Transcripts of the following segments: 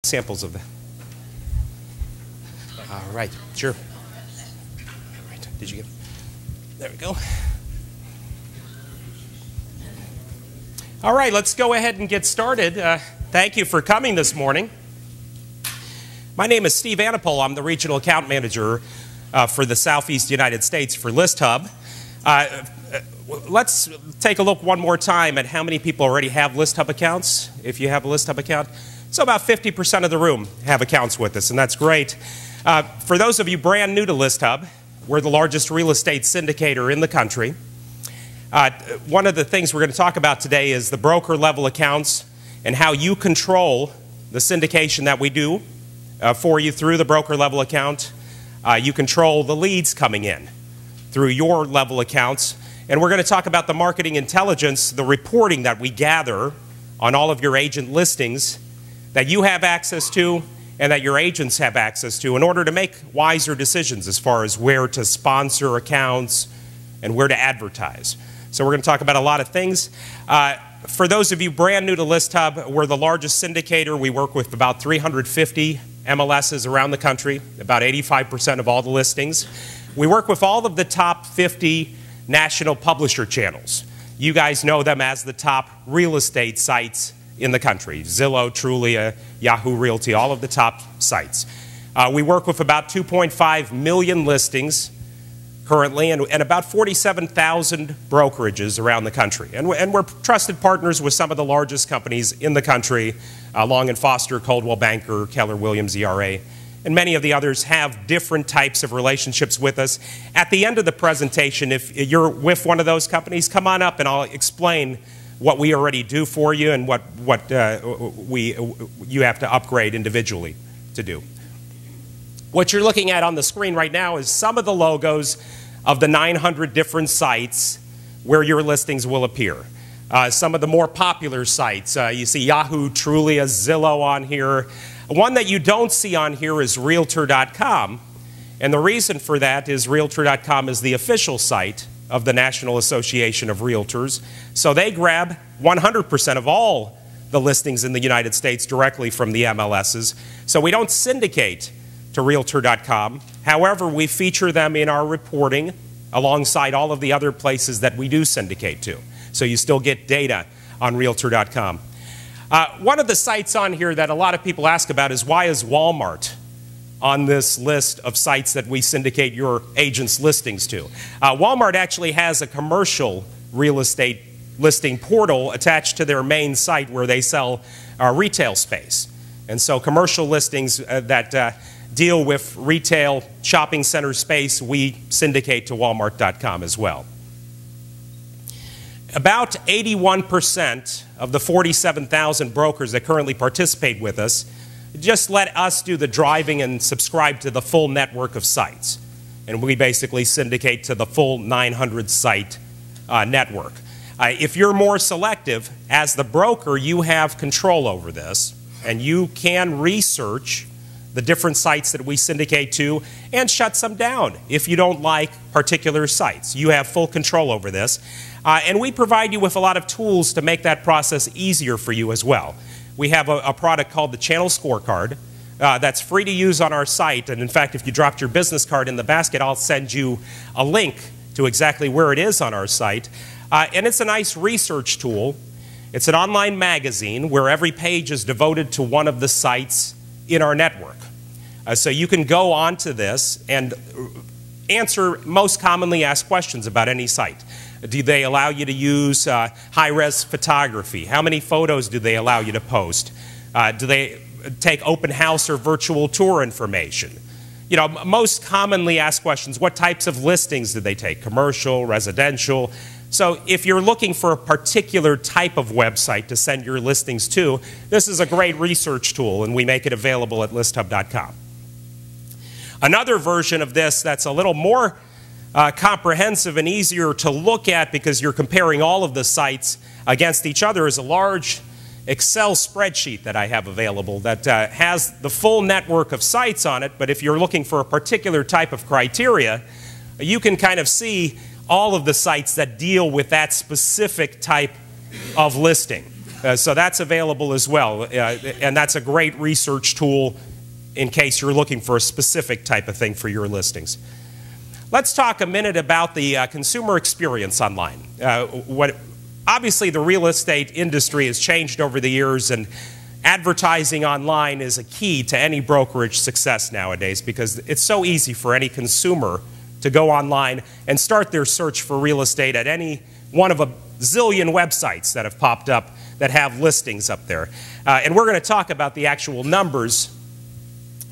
samples of that. All right, sure. All right, did you get it? There we go. All right, let's go ahead and get started. Thank you for coming this morning. My name is Steve Anipol. I'm the Regional Account Manager for the Southeast United States for ListHub. Let's take a look one more time at how many people already have ListHub accounts. If you have a ListHub account, so about 50% of the room have accounts with us, and that's great. For those of you brand new to ListHub, we're the largest real estate syndicator in the country. One of the things we're going to talk about today is the broker level accounts and how you control the syndication that we do for you through the broker level account. You control the leads coming in through your level accounts. And we're going to talk about the marketing intelligence, the reporting that we gather on all of your agent listings that you have access to and that your agents have access to in order to make wiser decisions as far as where to sponsor accounts and where to advertise. So we're going to talk about a lot of things. For those of you brand new to ListHub, we're the largest syndicator. We work with about 350 MLSs around the country, about 85% of all the listings. We work with all of the top 50 national publisher channels. You guys know them as the top real estate sites in the country. Zillow, Trulia, Yahoo Realty, all of the top sites. We work with about 2.5 million listings currently and about 47,000 brokerages around the country. And we're trusted partners with some of the largest companies in the country, Long & Foster, Coldwell Banker, Keller Williams, ERA, and many of the others have different types of relationships with us. At the end of the presentation, if you're with one of those companies, come on up and I'll explain what we already do for you and what you have to upgrade individually to do. What you're looking at on the screen right now is some of the logos of the 900 different sites where your listings will appear. Some of the more popular sites, you see Yahoo, Trulia, Zillow on here. One that you don't see on here is Realtor.com, and the reason for that is Realtor.com is the official site of the National Association of Realtors, so they grab 100% of all the listings in the United States directly from the MLSs, so we don't syndicate to Realtor.com. However, we feature them in our reporting alongside all of the other places that we do syndicate to, so you still get data on Realtor.com. One of the sites on here that a lot of people ask about is why is Walmart on this list of sites that we syndicate your agents' listings to. Walmart actually has a commercial real estate listing portal attached to their main site where they sell retail space. And so commercial listings that deal with retail shopping center space, we syndicate to Walmart.com as well. About 81% of the 47,000 brokers that currently participate with us just let us do the driving and subscribe to the full network of sites. And we basically syndicate to the full 900 site network. If you're more selective, as the broker, you have control over this, and you can research the different sites that we syndicate to and shut some down if you don't like particular sites. You have full control over this. And we provide you with a lot of tools to make that process easier for you as well. We have a product called the Channel Scorecard that's free to use on our site. And in fact, if you dropped your business card in the basket, I'll send you a link to exactly where it is on our site. And it's a nice research tool. It's an online magazine where every page is devoted to one of the sites in our network. So you can go onto this and answer most commonly asked questions about any site. Do they allow you to use high-res photography? How many photos do they allow you to post? Do they take open house or virtual tour information? You know, most commonly asked questions, what types of listings do they take? Commercial, residential? So if you're looking for a particular type of website to send your listings to, this is a great research tool, and we make it available at listhub.com. Another version of this that's a little more comprehensive and easier to look at because you're comparing all of the sites against each other is a large Excel spreadsheet that I have available that has the full network of sites on it, but if you're looking for a particular type of criteria, you can kind of see all of the sites that deal with that specific type of listing. So that's available as well, and that's a great research tool in case you're looking for a specific type of thing for your listings. Let's talk a minute about the consumer experience online. Obviously, the real estate industry has changed over the years, and advertising online is a key to any brokerage success nowadays because it's so easy for any consumer to go online and start their search for real estate at any one of a zillion websites that have popped up that have listings up there. And we're going to talk about the actual numbers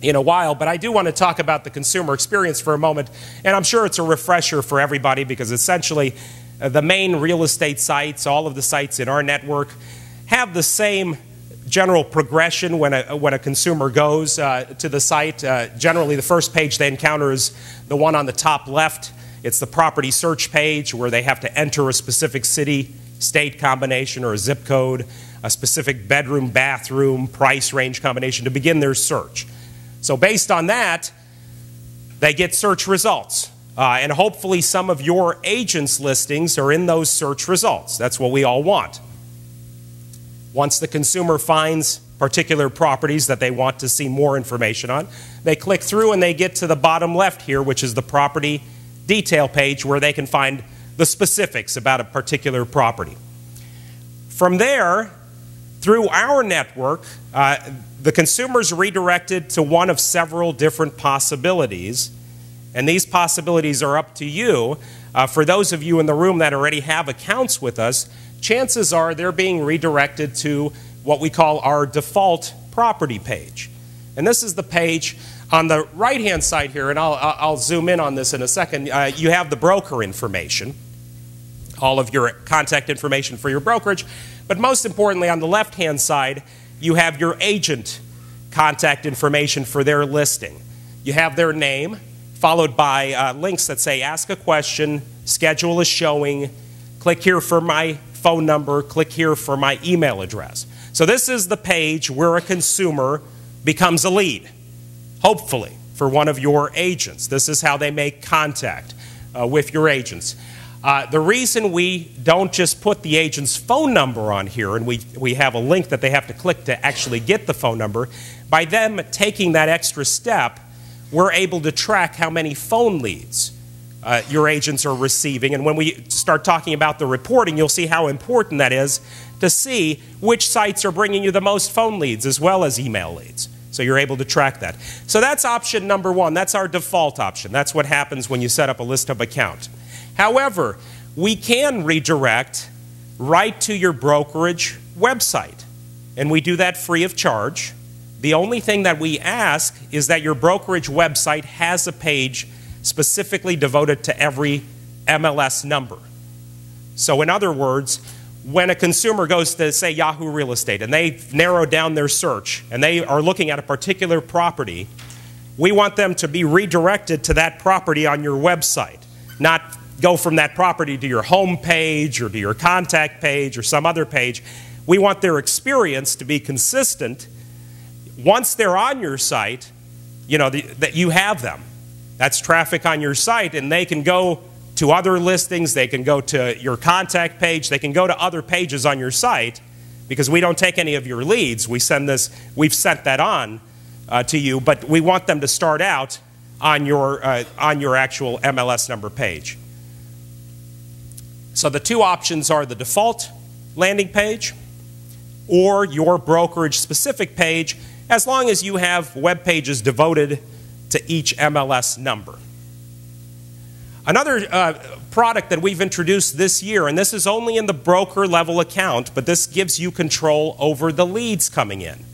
in a while, but I do want to talk about the consumer experience for a moment, and I'm sure it's a refresher for everybody because essentially the main real estate sites, all of the sites in our network, have the same general progression when a consumer goes to the site. Generally, the first page they encounter is the one on the top left. It's the property search page where they have to enter a specific city, state combination or a zip code, a specific bedroom, bathroom, price range combination to begin their search. So based on that, they get search results. And hopefully some of your agents' listings are in those search results. That's what we all want. Once the consumer finds particular properties that they want to see more information on, they click through and they get to the bottom left here, which is the property detail page where they can find the specifics about a particular property. From there, through our network, the consumer's redirected to one of several different possibilities, and these possibilities are up to you. For those of you in the room that already have accounts with us, chances are they're being redirected to what we call our default property page. And this is the page on the right-hand side here, and I'll zoom in on this in a second. You have the broker information, all of your contact information for your brokerage, but most importantly on the left-hand side, you have your agent contact information for their listing. You have their name, followed by links that say ask a question, schedule a showing, click here for my phone number, click here for my email address. So this is the page where a consumer becomes a lead, hopefully, for one of your agents. This is how they make contact with your agents. The reason we don't just put the agent's phone number on here and we have a link that they have to click to actually get the phone number, by them taking that extra step, we're able to track how many phone leads your agents are receiving. And when we start talking about the reporting, you'll see how important that is to see which sites are bringing you the most phone leads as well as email leads. So you're able to track that. So that's option number one. That's our default option. That's what happens when you set up a ListHub account. However, we can redirect right to your brokerage website. And we do that free of charge. The only thing that we ask is that your brokerage website has a page specifically devoted to every MLS number. So in other words, when a consumer goes to, say, Yahoo Real Estate, and they've narrowed down their search, and they are looking at a particular property, we want them to be redirected to that property on your website, not go from that property to your home page or to your contact page or some other page. We want their experience to be consistent. Once they're on your site, you know, that you have them. That's traffic on your site, and they can go to other listings, they can go to your contact page, they can go to other pages on your site because we don't take any of your leads. We've sent that on to you, but we want them to start out on your actual MLS number page. So the two options are the default landing page or your brokerage specific page, as long as you have web pages devoted to each MLS number. Another product that we've introduced this year, and this is only in the broker level account, but this gives you control over the leads coming in.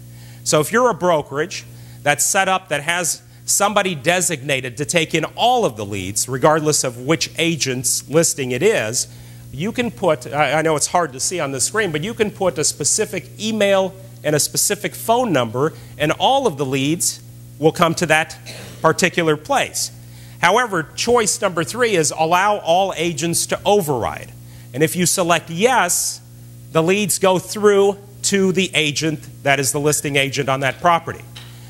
So if you're a brokerage that's set up that has somebody designated to take in all of the leads, regardless of which agent's listing it is, you can put, I know it's hard to see on the screen, but you can put a specific email and a specific phone number, and all of the leads will come to that particular place. However, choice number 3 is allow all agents to override. And if you select yes, the leads go through to the agent that is the listing agent on that property.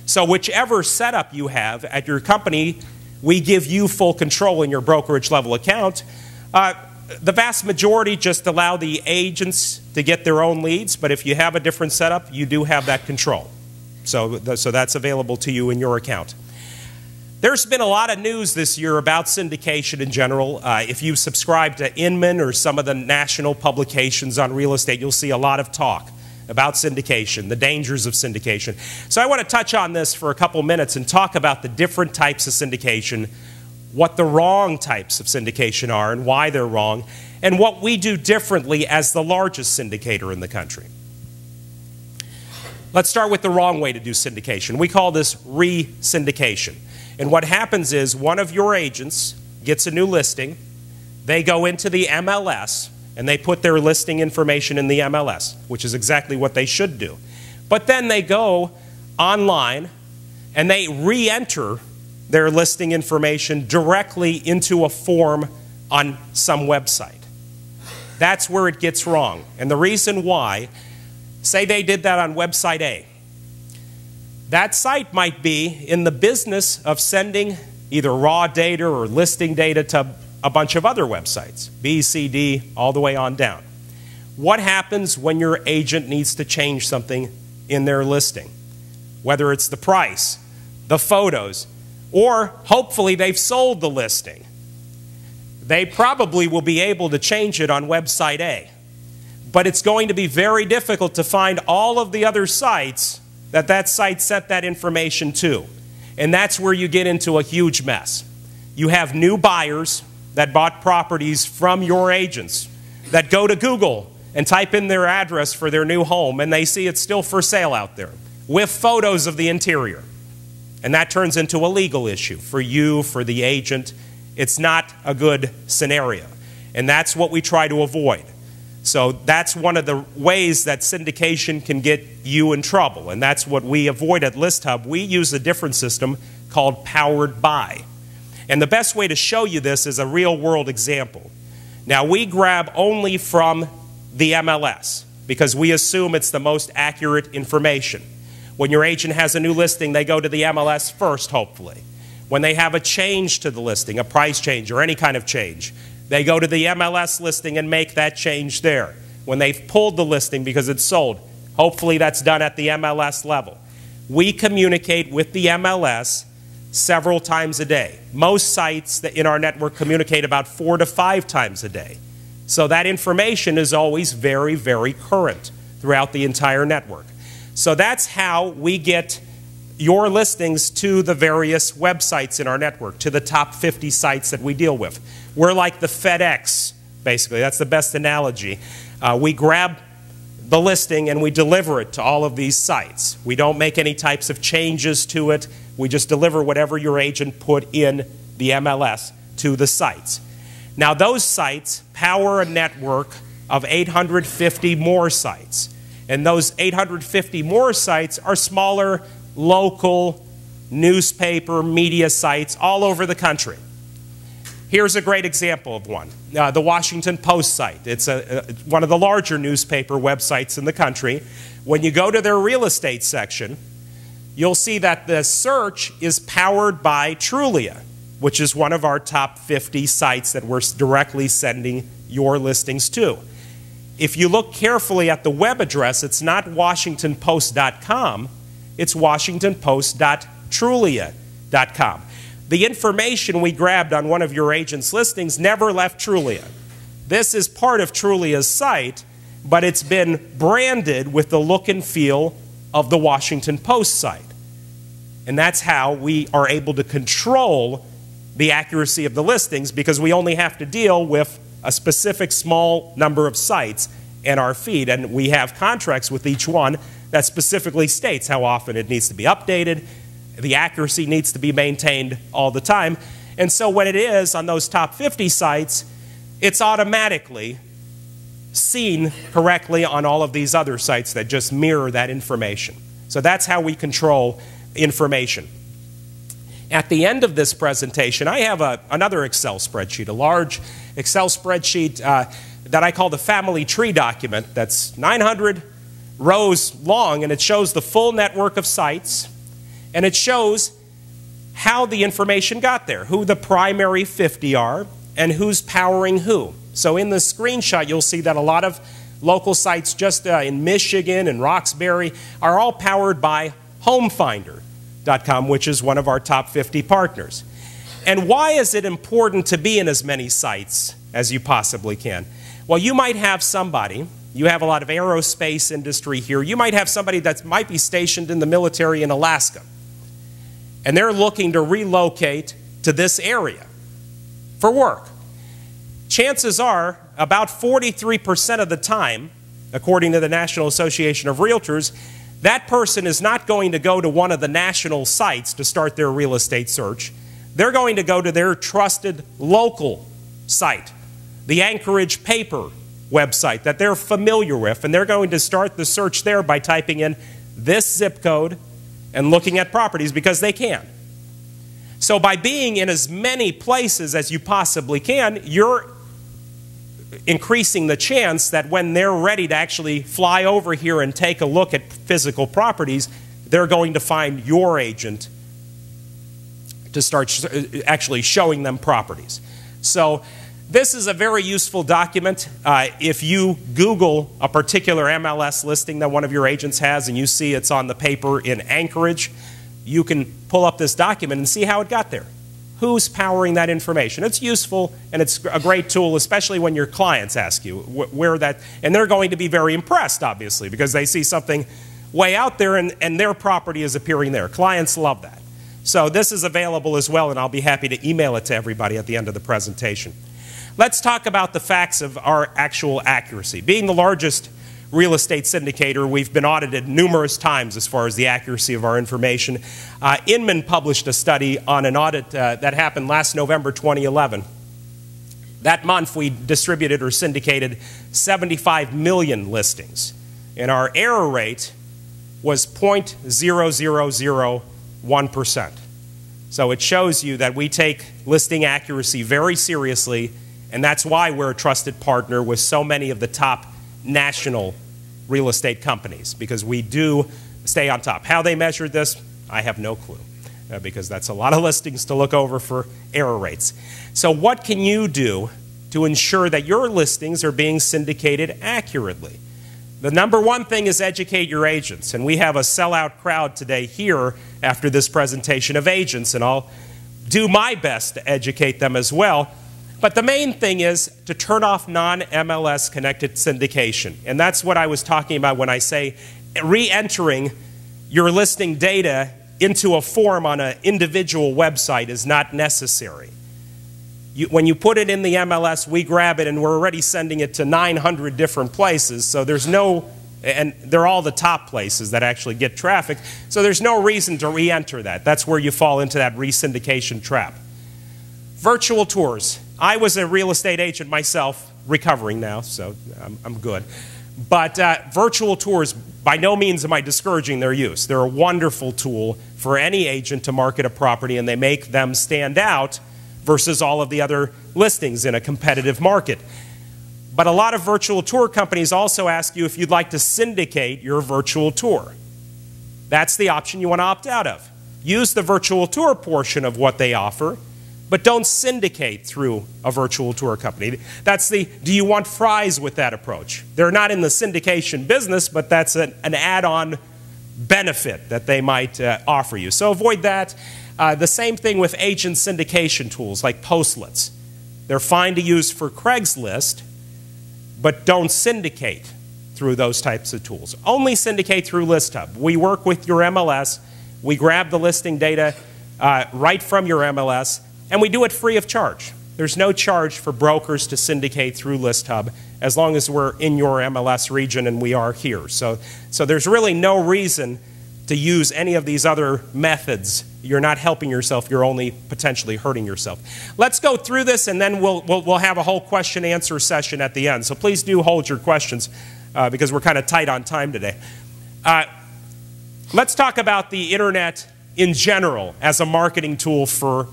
So whichever setup you have at your company, we give you full control in your brokerage level account. The vast majority just allow the agents to get their own leads, but if you have a different setup, you do have that control. So that's available to you in your account. There's been a lot of news this year about syndication in general. If you subscribe to Inman or some of the national publications on real estate, you'll see a lot of talk about syndication, the dangers of syndication. So I want to touch on this for a couple minutes and talk about the different types of syndication, what the wrong types of syndication are and why they're wrong, and what we do differently as the largest syndicator in the country. Let's start with the wrong way to do syndication. We call this re-syndication. And what happens is one of your agents gets a new listing, they go into the MLS, and they put their listing information in the MLS, which is exactly what they should do. But then they go online and they re-enter their listing information directly into a form on some website. That's where it gets wrong. And the reason why, say they did that on website A. That site might be in the business of sending either raw data or listing data to a bunch of other websites, B, C, D, all the way on down. What happens when your agent needs to change something in their listing? Whether it's the price, the photos, or hopefully they've sold the listing. They probably will be able to change it on website A. But it's going to be very difficult to find all of the other sites that site sent that information to. And that's where you get into a huge mess. You have new buyers that bought properties from your agents that go to Google and type in their address for their new home, and they see it's still for sale out there with photos of the interior. And that turns into a legal issue for you, for the agent. It's not a good scenario. And that's what we try to avoid. So that's one of the ways that syndication can get you in trouble, and that's what we avoid at ListHub. We use a different system called powered by. And the best way to show you this is a real-world example. Now, we grab only from the MLS because we assume it's the most accurate information. When your agent has a new listing, they go to the MLS first, hopefully. When they have a change to the listing, a price change or any kind of change, they go to the MLS listing and make that change there. When they've pulled the listing because it's sold, hopefully that's done at the MLS level. We communicate with the MLS several times a day. Most sites that in our network communicate about 4 to 5 times a day. So that information is always very, very current throughout the entire network. So that's how we get your listings to the various websites in our network, to the top 50 sites that we deal with. We're like the FedEx, basically. That's the best analogy. We grab the listing and we deliver it to all of these sites. We don't make any types of changes to it. We just deliver whatever your agent put in the MLS to the sites. Now those sites power a network of 850 more sites. And those 850 more sites are smaller, local newspaper, media sites all over the country. Here's a great example of one, the Washington Post site. It's one of the larger newspaper websites in the country. When you go to their real estate section, you'll see that the search is powered by Trulia, which is one of our top 50 sites that we're directly sending your listings to. If you look carefully at the web address, it's not WashingtonPost.com, it's WashingtonPost.Trulia.com. The information we grabbed on one of your agent's listings never left Trulia. This is part of Trulia's site, but it's been branded with the look and feel of the Washington Post site. And that's how we are able to control the accuracy of the listings, because we only have to deal with a specific small number of sites in our feed, and we have contracts with each one that specifically states how often it needs to be updated. The accuracy needs to be maintained all the time. And so when it is on those top 50 sites, it's automatically seen correctly on all of these other sites that just mirror that information. So that's how we control information. At the end of this presentation, I have another Excel spreadsheet, a large Excel spreadsheet that I call the family tree document that's 900 rows long, and it shows the full network of sites, and it shows how the information got there, who the primary 50 are, and who's powering who. So in this screenshot, you'll see that a lot of local sites just in Michigan and Roxbury are all powered by homefinder.com, which is one of our top 50 partners. And why is it important to be in as many sites as you possibly can? Well, you might have somebody, you have a lot of aerospace industry here, you might have somebody that might be stationed in the military in Alaska, and they're looking to relocate to this area for work. Chances are, about 43% of the time, according to the National Association of Realtors, that person is not going to go to one of the national sites to start their real estate search. They're going to go to their trusted local site, the Anchorage paper website that they're familiar with, and they're going to start the search there by typing in this zip code and looking at properties because they can. So by being in as many places as you possibly can, you're increasing the chance that when they're ready to actually fly over here and take a look at physical properties, they're going to find your agent to start actually showing them properties. So this is a very useful document. If you Google a particular MLS listing that one of your agents has and you see it's on the paper in Anchorage, you can pull up this document and see how it got there. Who's powering that information? It's useful and it's a great tool, especially when your clients ask you where that, and they're going to be very impressed, obviously, because they see something way out there and their property is appearing there. Clients love that. So this is available as well, and I'll be happy to email it to everybody at the end of the presentation. Let's talk about the facts of our actual accuracy. Being the largest real estate syndicator, we've been audited numerous times as far as the accuracy of our information. Inman published a study on an audit that happened last November 2011. That month we distributed or syndicated 75 million listings, and our error rate was 0.0001%. So it shows you that we take listing accuracy very seriously, and that's why we're a trusted partner with so many of the top national real estate companies, because we do stay on top. How they measured this, I have no clue, because that's a lot of listings to look over for error rates. So what can you do to ensure that your listings are being syndicated accurately? The number one thing is educate your agents, and we have a sellout crowd today here after this presentation of agents, and I'll do my best to educate them as well. But the main thing is to turn off non-MLS connected syndication. And that's what I was talking about when I say re-entering your listing data into a form on an individual website is not necessary. When you put it in the MLS, we grab it and we're already sending it to 900 different places. So there's no, and they're all the top places that actually get traffic. So there's no reason to re-enter that. That's where you fall into that re-syndication trap. Virtual tours. I was a real estate agent myself, recovering now, so I'm good. But virtual tours, by no means am I discouraging their use. They're a wonderful tool for any agent to market a property, and they make them stand out versus all of the other listings in a competitive market. But a lot of virtual tour companies also ask you if you'd like to syndicate your virtual tour. That's the option you want to opt out of. Use the virtual tour portion of what they offer, but don't syndicate through a virtual tour company. That's the, do you want fries with that approach? They're not in the syndication business, but that's an add-on benefit that they might offer you. So avoid that. The same thing with agent syndication tools like Postlets. They're fine to use for Craigslist, but don't syndicate through those types of tools. Only syndicate through ListHub. We work with your MLS. We grab the listing data right from your MLS, and we do it free of charge. There's no charge for brokers to syndicate through ListHub as long as we're in your MLS region, and we are here. So there's really no reason to use any of these other methods. You're not helping yourself, you're only potentially hurting yourself. Let's go through this, and then we'll have a whole question and answer session at the end. So please do hold your questions because we're kind of tight on time today. Let's talk about the internet in general as a marketing tool for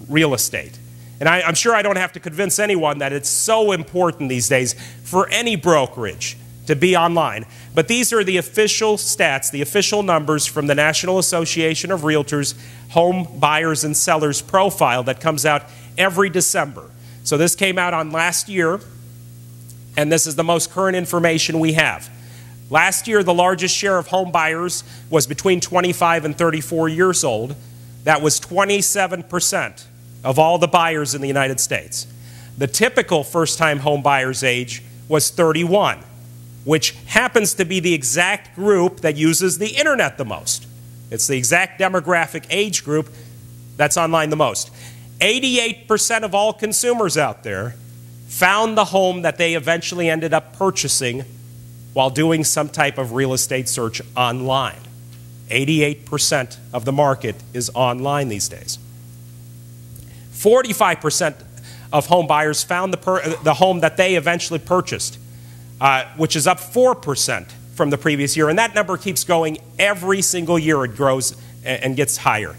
real estate. And I'm sure I don't have to convince anyone that it's so important these days for any brokerage to be online. But these are the official stats, the official numbers from the National Association of Realtors Home Buyers and Sellers Profile that comes out every December. So this came out on last year, And this is the most current information we have. Last year, the largest share of home buyers was between 25 and 34 years old. That was 27% of all the buyers in the United States. The typical first-time home buyer's age was 31, which happens to be the exact group that uses the internet the most. It's the exact demographic age group that's online the most. 88% of all consumers out there found the home that they eventually ended up purchasing while doing some type of real estate search online. 88% of the market is online these days. 45% of home buyers found the home that they eventually purchased, which is up 4% from the previous year. And that number keeps going every single year. It grows and gets higher.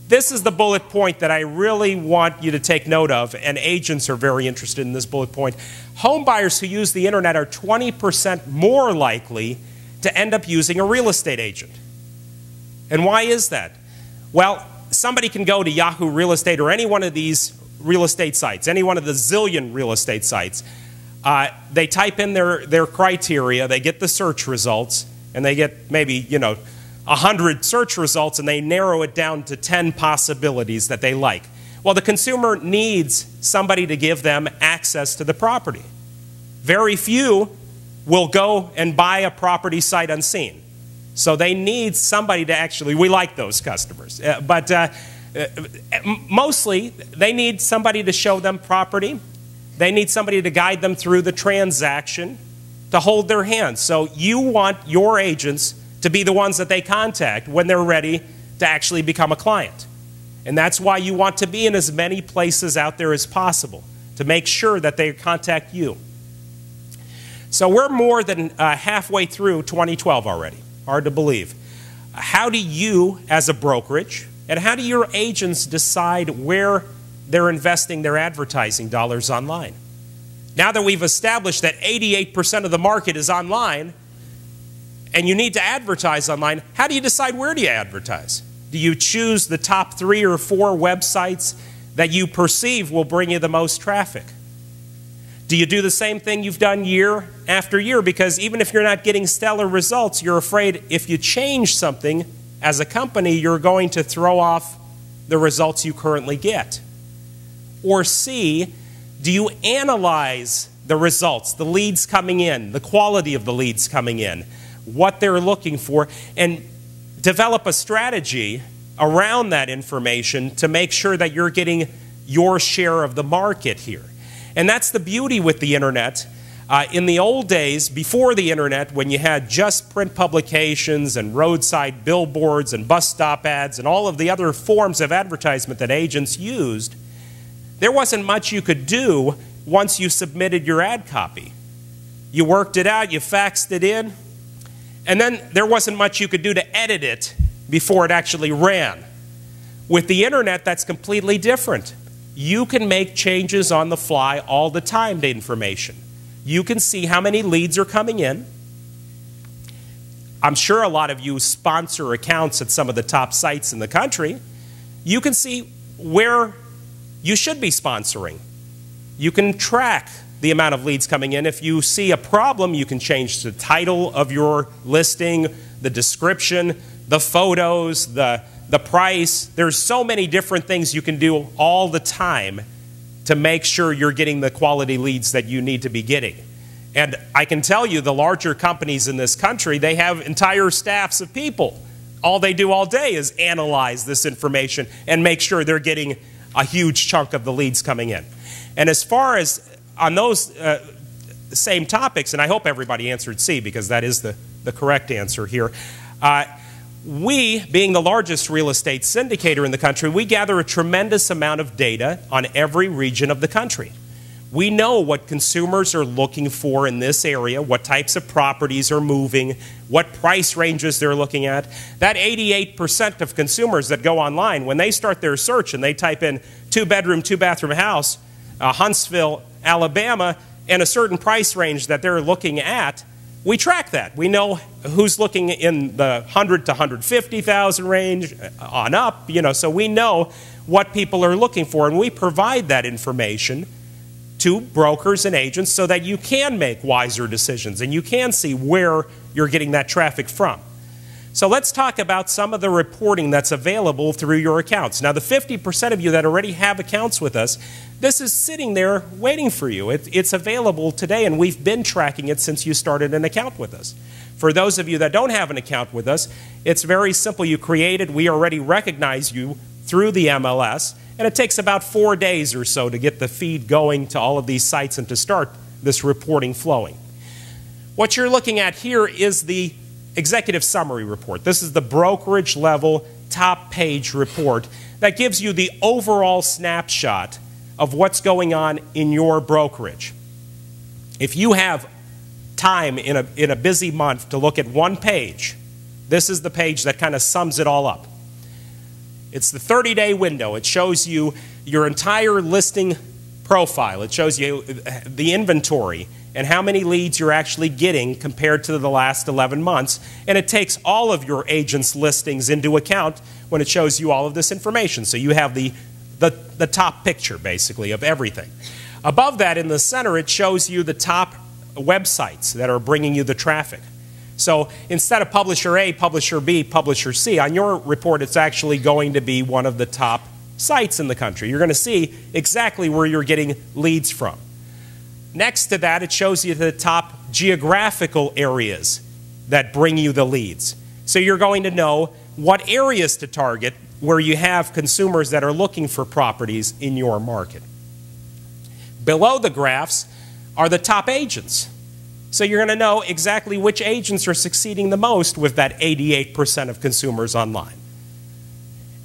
This is the bullet point that I really want you to take note of, and agents are very interested in this bullet point. Home buyers who use the internet are 20% more likely to end up using a real estate agent. And why is that? Well, somebody can go to Yahoo Real Estate or any one of these real estate sites, any one of the zillion real estate sites. They type in their criteria, they get the search results, and they get maybe, 100 search results, and they narrow it down to 10 possibilities that they like. Well, the consumer needs somebody to give them access to the property. Very few will go and buy a property sight unseen. So they need somebody to actually, we like those customers, but mostly they need somebody to show them property. They need somebody to guide them through the transaction, to hold their hand. So you want your agents to be the ones that they contact when they're ready to actually become a client. And that's why you want to be in as many places out there as possible, to make sure that they contact you. So we're more than halfway through 2012 already. Hard to believe. How do you, as a brokerage, and how do your agents decide where they're investing their advertising dollars online? Now that we've established that 88% of the market is online, and you need to advertise online, how do you decide where do you advertise? Do you choose the top 3 or 4 websites that you perceive will bring you the most traffic? Do you do the same thing you've done year after year? Because even if you're not getting stellar results, you're afraid if you change something as a company, you're going to throw off the results you currently get. Or C, do you analyze the results, the leads coming in, the quality of the leads coming in, what they're looking for, and develop a strategy around that information to make sure that you're getting your share of the market here? And that's the beauty with the internet. In the old days, before the internet, when you had just print publications and roadside billboards and bus stop ads and all of the other forms of advertisement that agents used, there wasn't much you could do once you submitted your ad copy. You worked it out, you faxed it in, and then there wasn't much you could do to edit it before it actually ran. With the internet, that's completely different. You can make changes on the fly all the time to information. You can see how many leads are coming in. I'm sure a lot of you sponsor accounts at some of the top sites in the country. You can see where you should be sponsoring. You can track the amount of leads coming in. If you see a problem, you can change the title of your listing, the description, the photos, the price. There's so many different things you can do all the time to make sure you're getting the quality leads that you need to be getting. And I can tell you, the larger companies in this country, they have entire staffs of people. All they do all day is analyze this information and make sure they're getting a huge chunk of the leads coming in. And as far as on those same topics, and I hope everybody answered C because that is the correct answer here, we, being the largest real estate syndicator in the country, we gather a tremendous amount of data on every region of the country. We know what consumers are looking for in this area, what types of properties are moving, what price ranges they're looking at. That 88% of consumers that go online, when they start their search and they type in 2-bedroom, 2-bathroom house, Huntsville, Alabama, and a certain price range that they're looking at, we track that. We know who's looking in the 100 to 150,000 range on up, so we know what people are looking for, and we provide that information to brokers and agents so that you can make wiser decisions and you can see where you're getting that traffic from. So let's talk about some of the reporting that's available through your accounts. Now, the 50% of you that already have accounts with us, this is sitting there waiting for you. It's available today, and we've been tracking it since you started an account with us. For those of you that don't have an account with us, it's very simple. You created, we already recognize you through the MLS, and it takes about 4 days or so to get the feed going to all of these sites and to start this reporting flowing. What you're looking at here is the executive summary report. This is the brokerage level top page report that gives you the overall snapshot of what's going on in your brokerage. If you have time in a busy month to look at one page, this is the page that kind of sums it all up. It's the 30-day window. It shows you your entire listing profile. It shows you the inventory and how many leads you're actually getting compared to the last 11 months. And it takes all of your agents' listings into account when it shows you all of this information. So you have the top picture, basically, of everything. Above that, in the center, it shows you the top websites that are bringing you the traffic. So instead of Publisher A, Publisher B, Publisher C, on your report, it's actually going to be one of the top sites in the country. You're going to see exactly where you're getting leads from. Next to that, it shows you the top geographical areas that bring you the leads. So you're going to know what areas to target where you have consumers that are looking for properties in your market. Below the graphs are the top agents. So you're going to know exactly which agents are succeeding the most with that 88% of consumers online.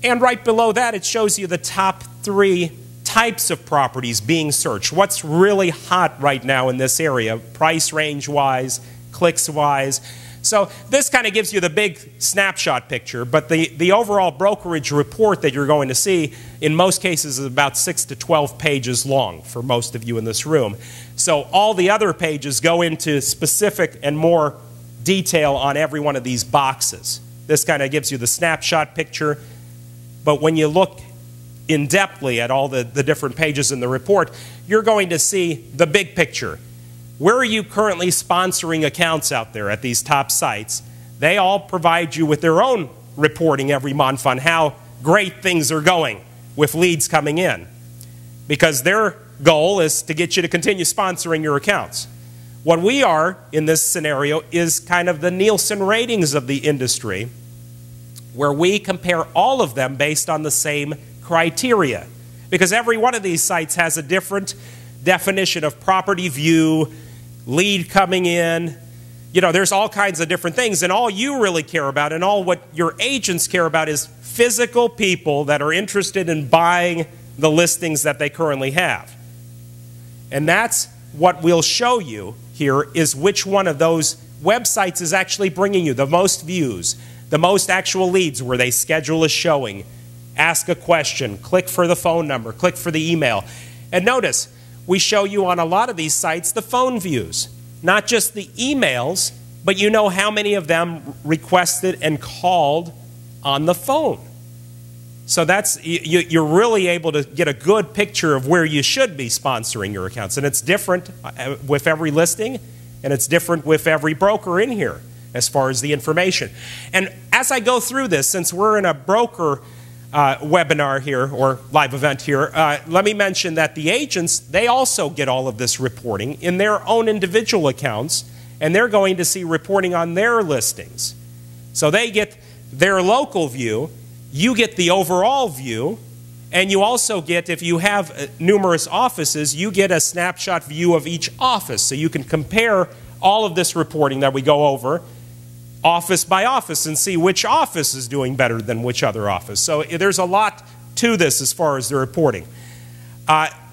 And right below that, it shows you the top 3 types of properties being searched. What's really hot right now in this area, price range-wise, clicks-wise. So this kind of gives you the big snapshot picture, but the overall brokerage report that you're going to see in most cases is about 6 to 12 pages long for most of you in this room. So all the other pages go into specific and more detail on every one of these boxes. This kind of gives you the snapshot picture, but when you look in-depthly at all the different pages in the report, you're going to see the big picture. Where are you currently sponsoring accounts out there at these top sites? They all provide you with their own reporting every month on how great things are going with leads coming in, because their goal is to get you to continue sponsoring your accounts. What we are in this scenario is kind of the Nielsen ratings of the industry, where we compare all of them based on the same criteria, because every one of these sites has a different definition of property view, lead coming in. You know, there's all kinds of different things, and all you really care about and all what your agents care about is physical people that are interested in buying the listings that they currently have. And that's what we'll show you here, is which one of those websites is actually bringing you the most views, the most actual leads where they schedule a showing, ask a question, click for the phone number, click for the email. And notice, we show you on a lot of these sites the phone views, not just the emails, but you know how many of them requested and called on the phone. So that's, you're really able to get a good picture of where you should be sponsoring your accounts. And it's different with every listing, and it's different with every broker in here as far as the information. And as I go through this, since we're in a broker webinar here, or live event here, let me mention that the agents, they also get all of this reporting in their own individual accounts, and they're going to see reporting on their listings. So they get their local view, you get the overall view, and you also get, if you have numerous offices, you get a snapshot view of each office, so you can compare all of this reporting that we go over office by office and see which office is doing better than which other office. So there's a lot to this as far as the reporting.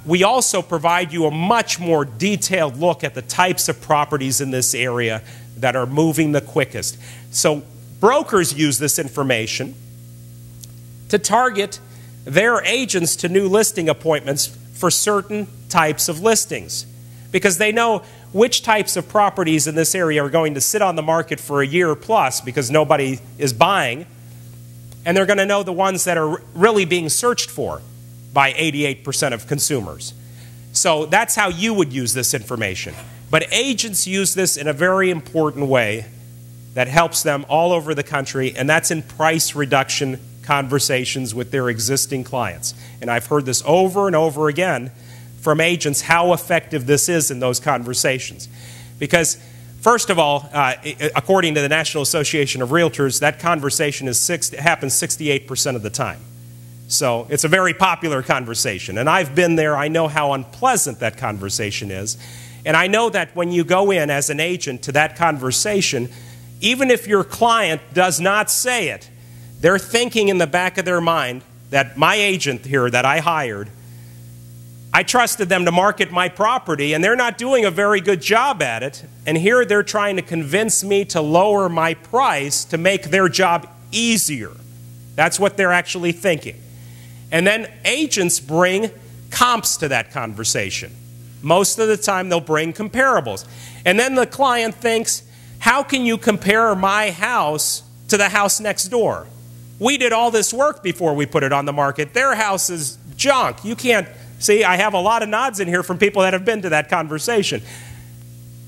We also provide you a much more detailed look at the types of properties in this area that are moving the quickest. So brokers use this information to target their agents to new listing appointments for certain types of listings, because they know which types of properties in this area are going to sit on the market for a year plus because nobody is buying, and they're going to know the ones that are really being searched for by 88% of consumers. So that's how you would use this information. But agents use this in a very important way that helps them all over the country, and that's in price reduction conversations with their existing clients. And I've heard this over and over again from agents, how effective this is in those conversations. Because, first of all, according to the National Association of Realtors, that conversation happens 68% of the time. So it's a very popular conversation. And I've been there. I know how unpleasant that conversation is. And I know that when you go in as an agent to that conversation, even if your client does not say it, they're thinking in the back of their mind that my agent here that I hired, I trusted them to market my property, and they're not doing a very good job at it. And here they're trying to convince me to lower my price to make their job easier. That's what they're actually thinking. And then agents bring comps to that conversation. Most of the time they'll bring comparables. And then the client thinks, how can you compare my house to the house next door? We did all this work before we put it on the market. Their house is junk. You can't see. I have a lot of nods in here from people that have been to that conversation.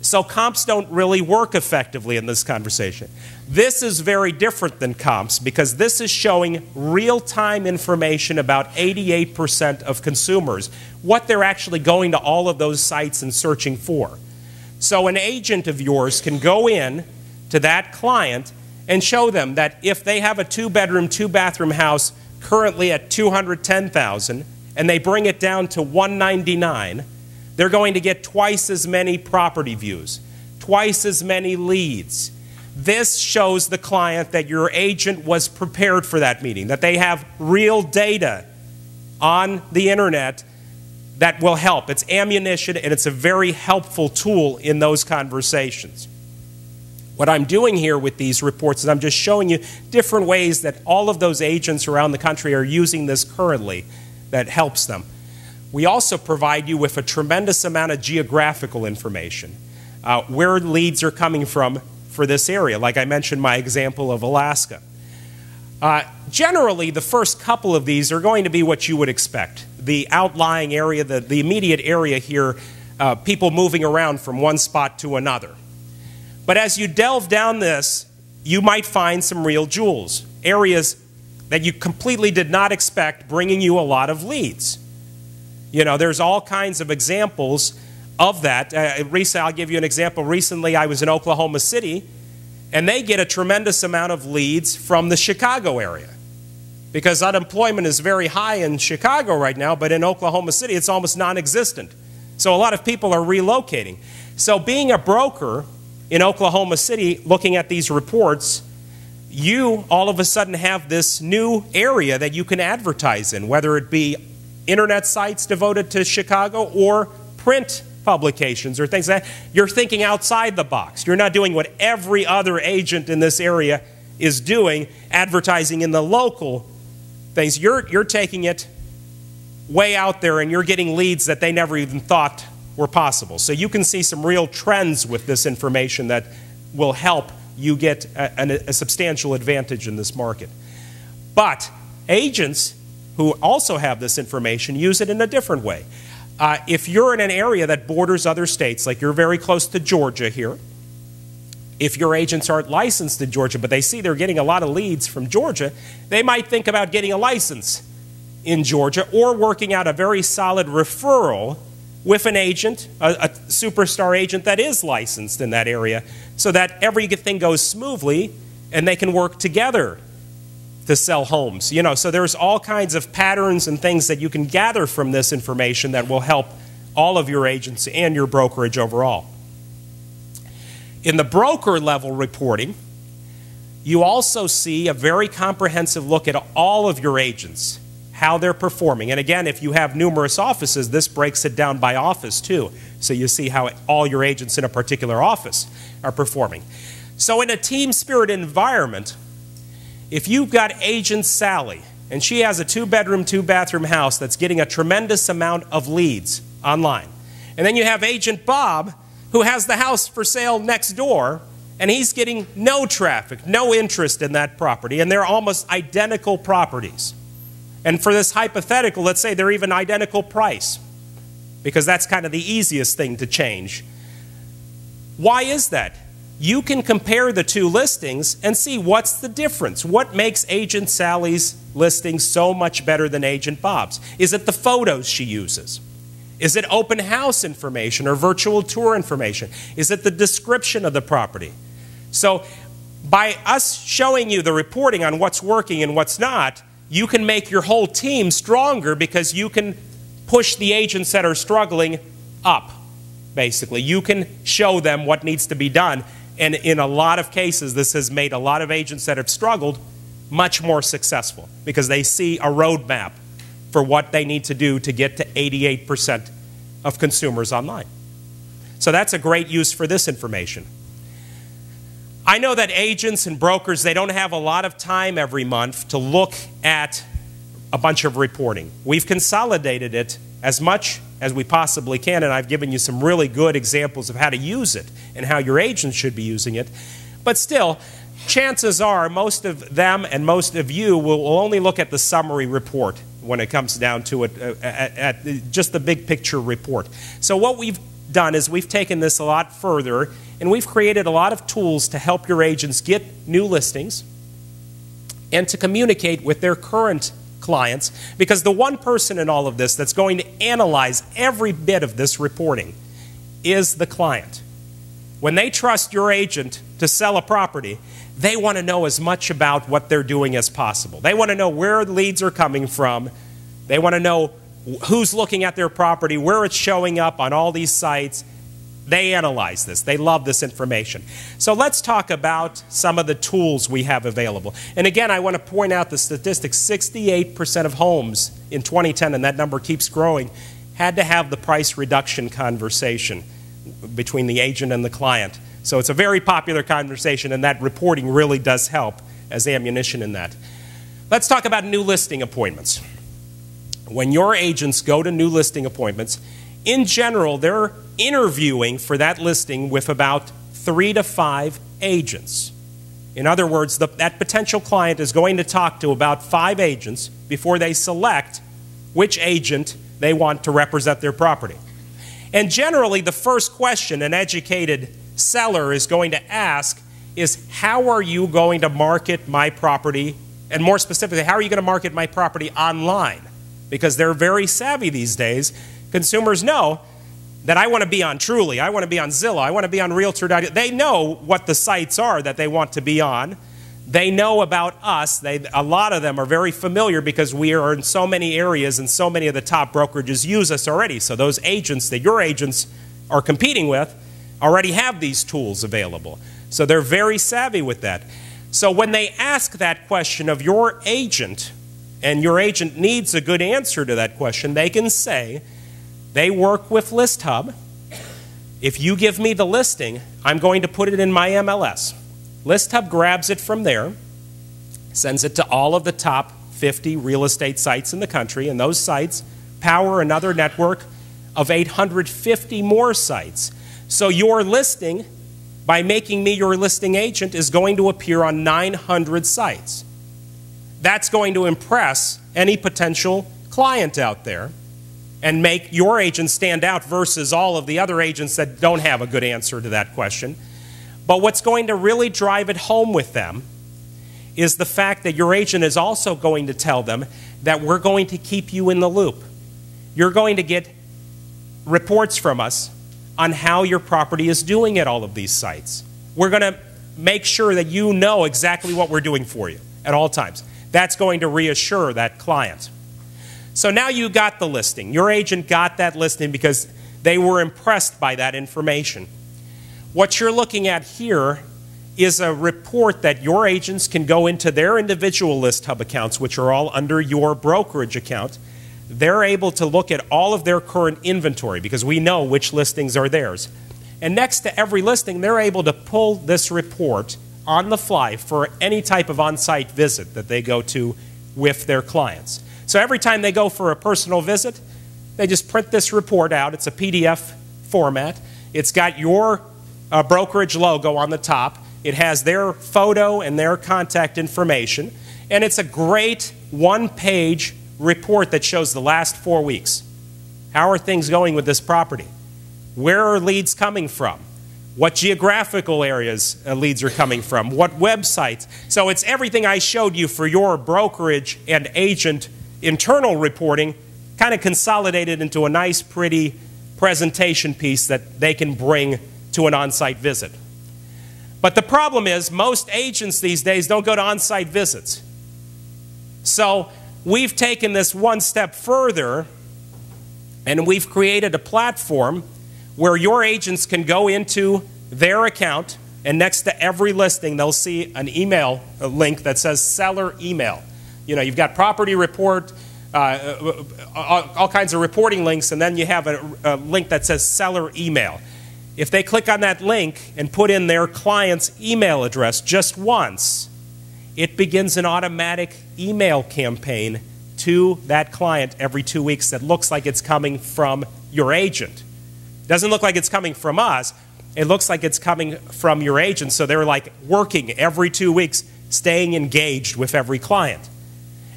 So comps don't really work effectively in this conversation. This is very different than comps because this is showing real-time information about 88% of consumers, what they're actually going to all of those sites and searching for. So an agent of yours can go in to that client and show them that if they have a 2-bedroom, 2-bathroom house currently at $210,000 and they bring it down to $199,000, they're going to get twice as many property views, twice as many leads. This shows the client that your agent was prepared for that meeting, that they have real data on the internet that will help. It's ammunition, and it's a very helpful tool in those conversations. What I'm doing here with these reports is I'm just showing you different ways that all of those agents around the country are using this currently that helps them. We also provide you with a tremendous amount of geographical information, where leads are coming from for this area, like I mentioned my example of Alaska. Generally, the first couple of these are going to be what you would expect. The outlying area, the immediate area here, people moving around from one spot to another. But as you delve down this, you might find some real jewels, areas that you completely did not expect bringing you a lot of leads. You know, there's all kinds of examples of that. I'll give you an example. Recently, I was in Oklahoma City, and they get a tremendous amount of leads from the Chicago area because unemployment is very high in Chicago right now, but in Oklahoma City, it's almost non-existent. So a lot of people are relocating. So being a broker in Oklahoma City, looking at these reports, you all of a sudden have this new area that you can advertise in, whether it be internet sites devoted to Chicago or print publications or things like that. You're thinking outside the box. You're not doing what every other agent in this area is doing, advertising in the local things. You're taking it way out there and you're getting leads that they never even thought were possible. So you can see some real trends with this information that will help you get a substantial advantage in this market. But agents who also have this information use it in a different way. If you're in an area that borders other states, like you're very close to Georgia here, if your agents aren't licensed in Georgia, but they see they're getting a lot of leads from Georgia, they might think about getting a license in Georgia or working out a very solid referral with an agent, a superstar agent that is licensed in that area, so that everything goes smoothly and they can work together to sell homes. You know, so there's all kinds of patterns and things that you can gather from this information that will help all of your agents and your brokerage overall. In the broker level reporting, you also see a very comprehensive look at all of your agents, how they're performing. And again, if you have numerous offices, this breaks it down by office too. So you see how all your agents in a particular office are performing. So in a team spirit environment, if you've got agent Sally, and she has a 2-bedroom, 2-bathroom house that's getting a tremendous amount of leads online, and then you have agent Bob, who has the house for sale next door, and he's getting no traffic, no interest in that property, and they're almost identical properties. And for this hypothetical, let's say they're even identical price. because that's kind of the easiest thing to change. Why is that? You can compare the two listings and see what's the difference. What makes Agent Sally's listing so much better than Agent Bob's? Is it the photos she uses? Is it open house information or virtual tour information? Is it the description of the property? So by us showing you the reporting on what's working and what's not, you can make your whole team stronger because you can push the agents that are struggling up, basically. You can show them what needs to be done. And in a lot of cases, this has made a lot of agents that have struggled much more successful because they see a roadmap for what they need to do to get to 88% of consumers online. So that's a great use for this information. I know that agents and brokers, they don't have a lot of time every month to look at a bunch of reporting. We've consolidated it as much as we possibly can, and I've given you some really good examples of how to use it and how your agents should be using it. But still, chances are most of them and most of you will only look at the summary report when it comes down to it, at just the big picture report. So what we've done is we've taken this a lot further, and we've created a lot of tools to help your agents get new listings and to communicate with their current clients, because the one person in all of this that's going to analyze every bit of this reporting is the client. When they trust your agent to sell a property, they want to know as much about what they're doing as possible. They want to know where the leads are coming from. They want to know who's looking at their property, where it's showing up on all these sites. They analyze this. They love this information. So let's talk about some of the tools we have available. And again, I want to point out the statistics. 68% of homes in 2010, and that number keeps growing, had to have the price reduction conversation between the agent and the client. So it's a very popular conversation, and that reporting really does help as ammunition in that. Let's talk about new listing appointments. When your agents go to new listing appointments, in general, they're interviewing for that listing with about 3 to 5 agents. In other words, that potential client is going to talk to about 5 agents before they select which agent they want to represent their property. And generally, the first question an educated seller is going to ask is, how are you going to market my property? And more specifically, how are you going to market my property online? Because they're very savvy these days. Consumers know that I want to be on Truly, I want to be on Zillow, I want to be on Realtor.com. They know what the sites are that they want to be on. They know about us. A lot of them are very familiar because we are in so many areas and so many of the top brokerages use us already. So those agents that your agents are competing with already have these tools available. So they're very savvy with that. So when they ask that question of your agent, and your agent needs a good answer to that question, they can say, they work with ListHub. If you give me the listing, I'm going to put it in my MLS. ListHub grabs it from there, sends it to all of the top 50 real estate sites in the country, and those sites power another network of 850 more sites. So your listing, by making me your listing agent, is going to appear on 900 sites. That's going to impress any potential client out there and make your agent stand out versus all of the other agents that don't have a good answer to that question. But what's going to really drive it home with them is the fact that your agent is also going to tell them that we're going to keep you in the loop. You're going to get reports from us on how your property is doing at all of these sites. We're going to make sure that you know exactly what we're doing for you at all times. That's going to reassure that client. So now you got the listing. Your agent got that listing because they were impressed by that information. What you're looking at here is a report that your agents can go into their individual ListHub accounts, which are all under your brokerage account. They're able to look at all of their current inventory because we know which listings are theirs. And next to every listing, they're able to pull this report on the fly for any type of on-site visit that they go to with their clients. So every time they go for a personal visit, they just print this report out. It's a PDF format. It's got your brokerage logo on the top. It has their photo and their contact information. And it's a great one-page report that shows the last 4 weeks. How are things going with this property? Where are leads coming from? What geographical areas leads are coming from? What websites? So it's everything I showed you for your brokerage and agent internal reporting, kind of consolidated into a nice, pretty presentation piece that they can bring to an on-site visit. But the problem is most agents these days don't go to on-site visits. So we've taken this one step further, and we've created a platform where your agents can go into their account, and next to every listing they'll see an email link that says seller email. You know, you've got property report, all kinds of reporting links, and then you have a link that says seller email. If they click on that link and put in their client's email address just once, it begins an automatic email campaign to that client every 2 weeks that looks like it's coming from your agent. It doesn't look like it's coming from us. It looks like it's coming from your agent. So they're like working every 2 weeks, staying engaged with every client.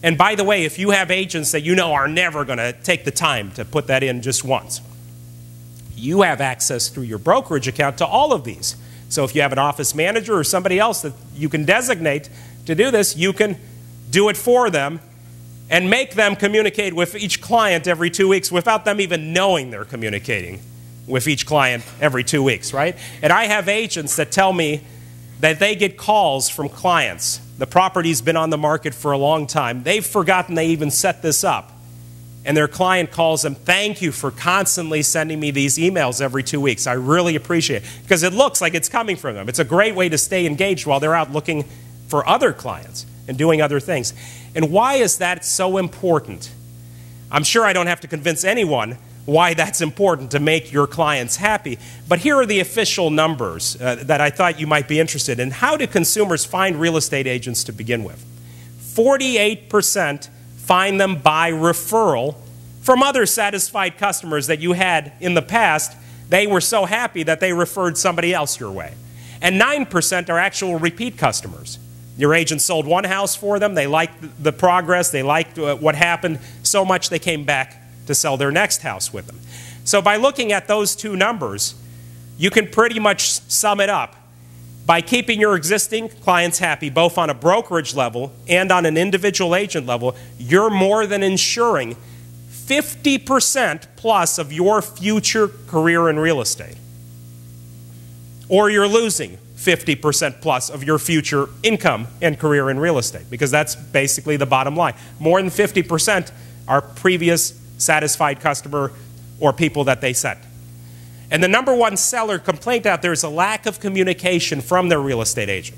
And by the way, if you have agents that you know are never going to take the time to put that in just once, you have access through your brokerage account to all of these. So if you have an office manager or somebody else that you can designate to do this, you can do it for them and make them communicate with each client every 2 weeks without them even knowing they're communicating with each client every 2 weeks, right? And I have agents that tell me that they get calls from clients. The property's been on the market for a long time. They've forgotten they even set this up. And their client calls them, "Thank you for constantly sending me these emails every 2 weeks. I really appreciate it." Because it looks like it's coming from them. It's a great way to stay engaged while they're out looking for other clients and doing other things. And why is that so important? I'm sure I don't have to convince anyone why that's important to make your clients happy. But here are the official numbers that I thought you might be interested in. How do consumers find real estate agents to begin with? 48% find them by referral from other satisfied customers that you had in the past. They were so happy that they referred somebody else your way. And 9% are actual repeat customers. Your agent sold one house for them. They liked the progress. They liked what happened so much they came back to sell their next house with them. So by looking at those two numbers, you can pretty much sum it up. By keeping your existing clients happy, both on a brokerage level and on an individual agent level, you're more than ensuring 50% plus of your future career in real estate. Or you're losing 50% plus of your future income and career in real estate, because that's basically the bottom line. More than 50% are previous satisfied customer or people that they sent. And the number one seller complaint out there is a lack of communication from their real estate agent.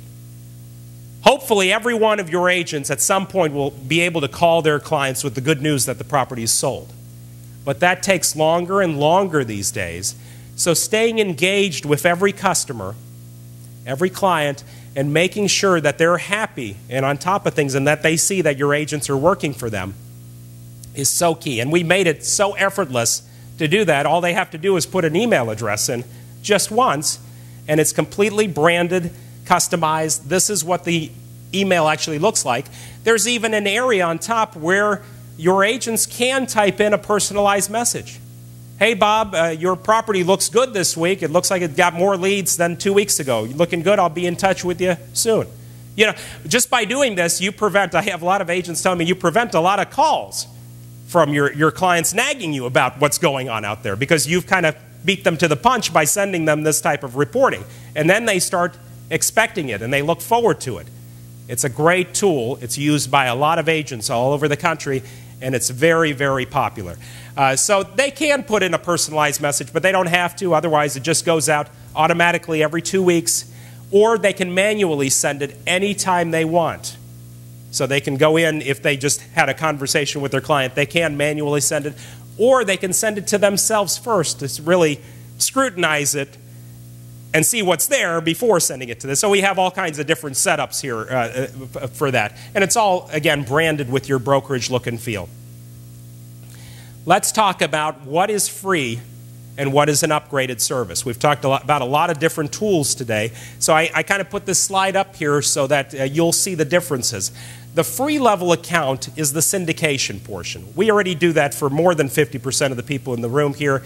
Hopefully every one of your agents at some point will be able to call their clients with the good news that the property is sold. But that takes longer and longer these days. So staying engaged with every customer, every client, and making sure that they're happy and on top of things and that they see that your agents are working for them is so key. And we made it so effortless to do that. All they have to do is put an email address in just once, and it's completely branded, customized. This is what the email actually looks like. There's even an area on top where your agents can type in a personalized message. "Hey, Bob, your property looks good this week. It looks like it got more leads than 2 weeks ago. You're looking good. I'll be in touch with you soon." You know, just by doing this, you prevent, I have a lot of agents telling me, you prevent a lot of calls from your clients nagging you about what's going on out there, because you've kind of beat them to the punch by sending them this type of reporting. And then they start expecting it and they look forward to it. It's a great tool. It's used by a lot of agents all over the country, and it's very, very popular. So they can put in a personalized message, but they don't have to. Otherwise, it just goes out automatically every 2 weeks, or they can manually send it anytime they want. So they can go in, if they just had a conversation with their client, they can manually send it, or they can send it to themselves first to really scrutinize it and see what's there before sending it to this. So we have all kinds of different setups here for that. And it's all, again, branded with your brokerage look and feel. Let's talk about what is free and what is an upgraded service. We've talked about a lot of different tools today. So I kind of put this slide up here so that you'll see the differences. The free level account is the syndication portion. We already do that for more than 50% of the people in the room here.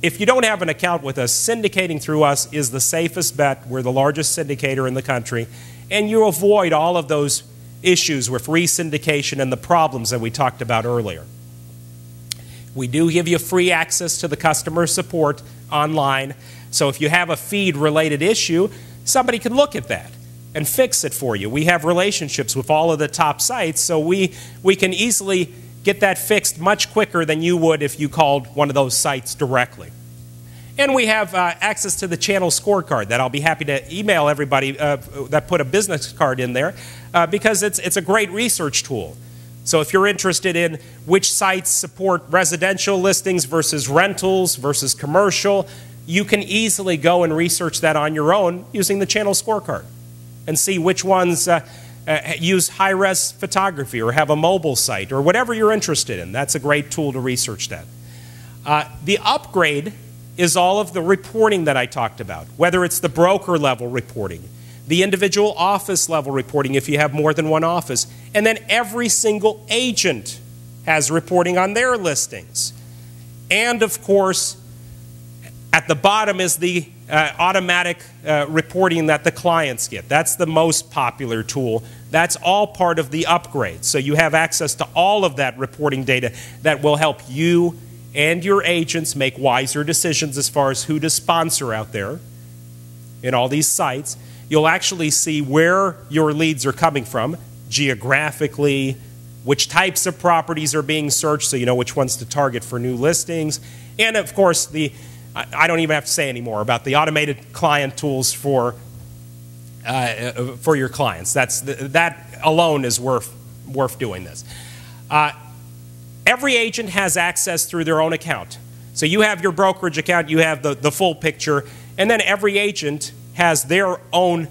If you don't have an account with us, syndicating through us is the safest bet. We're the largest syndicator in the country, and you avoid all of those issues with re-syndication and the problems that we talked about earlier. We do give you free access to the customer support online, so if you have a feed-related issue, somebody can look at that and fix it for you. We have relationships with all of the top sites, so we can easily get that fixed much quicker than you would if you called one of those sites directly. And we have access to the channel scorecard that I'll be happy to email everybody that put a business card in there because it's a great research tool. So if you're interested in which sites support residential listings versus rentals versus commercial, you can easily go and research that on your own using the channel scorecard and see which ones use high-res photography or have a mobile site or whatever you're interested in. That's a great tool to research that. The upgrade is all of the reporting that I talked about, whether it's the broker level reporting, the individual office level reporting if you have more than one office, and then every single agent has reporting on their listings. And of course, at the bottom is the automatic reporting that the clients get. That's the most popular tool. That's all part of the upgrade. So you have access to all of that reporting data that will help you and your agents make wiser decisions as far as who to sponsor out there in all these sites. You'll actually see where your leads are coming from geographically, which types of properties are being searched so you know which ones to target for new listings, and of course I don't even have to say anymore about the automated client tools for your clients. That alone is worth doing this. Every agent has access through their own account. So you have your brokerage account, you have the full picture, and then every agent has their own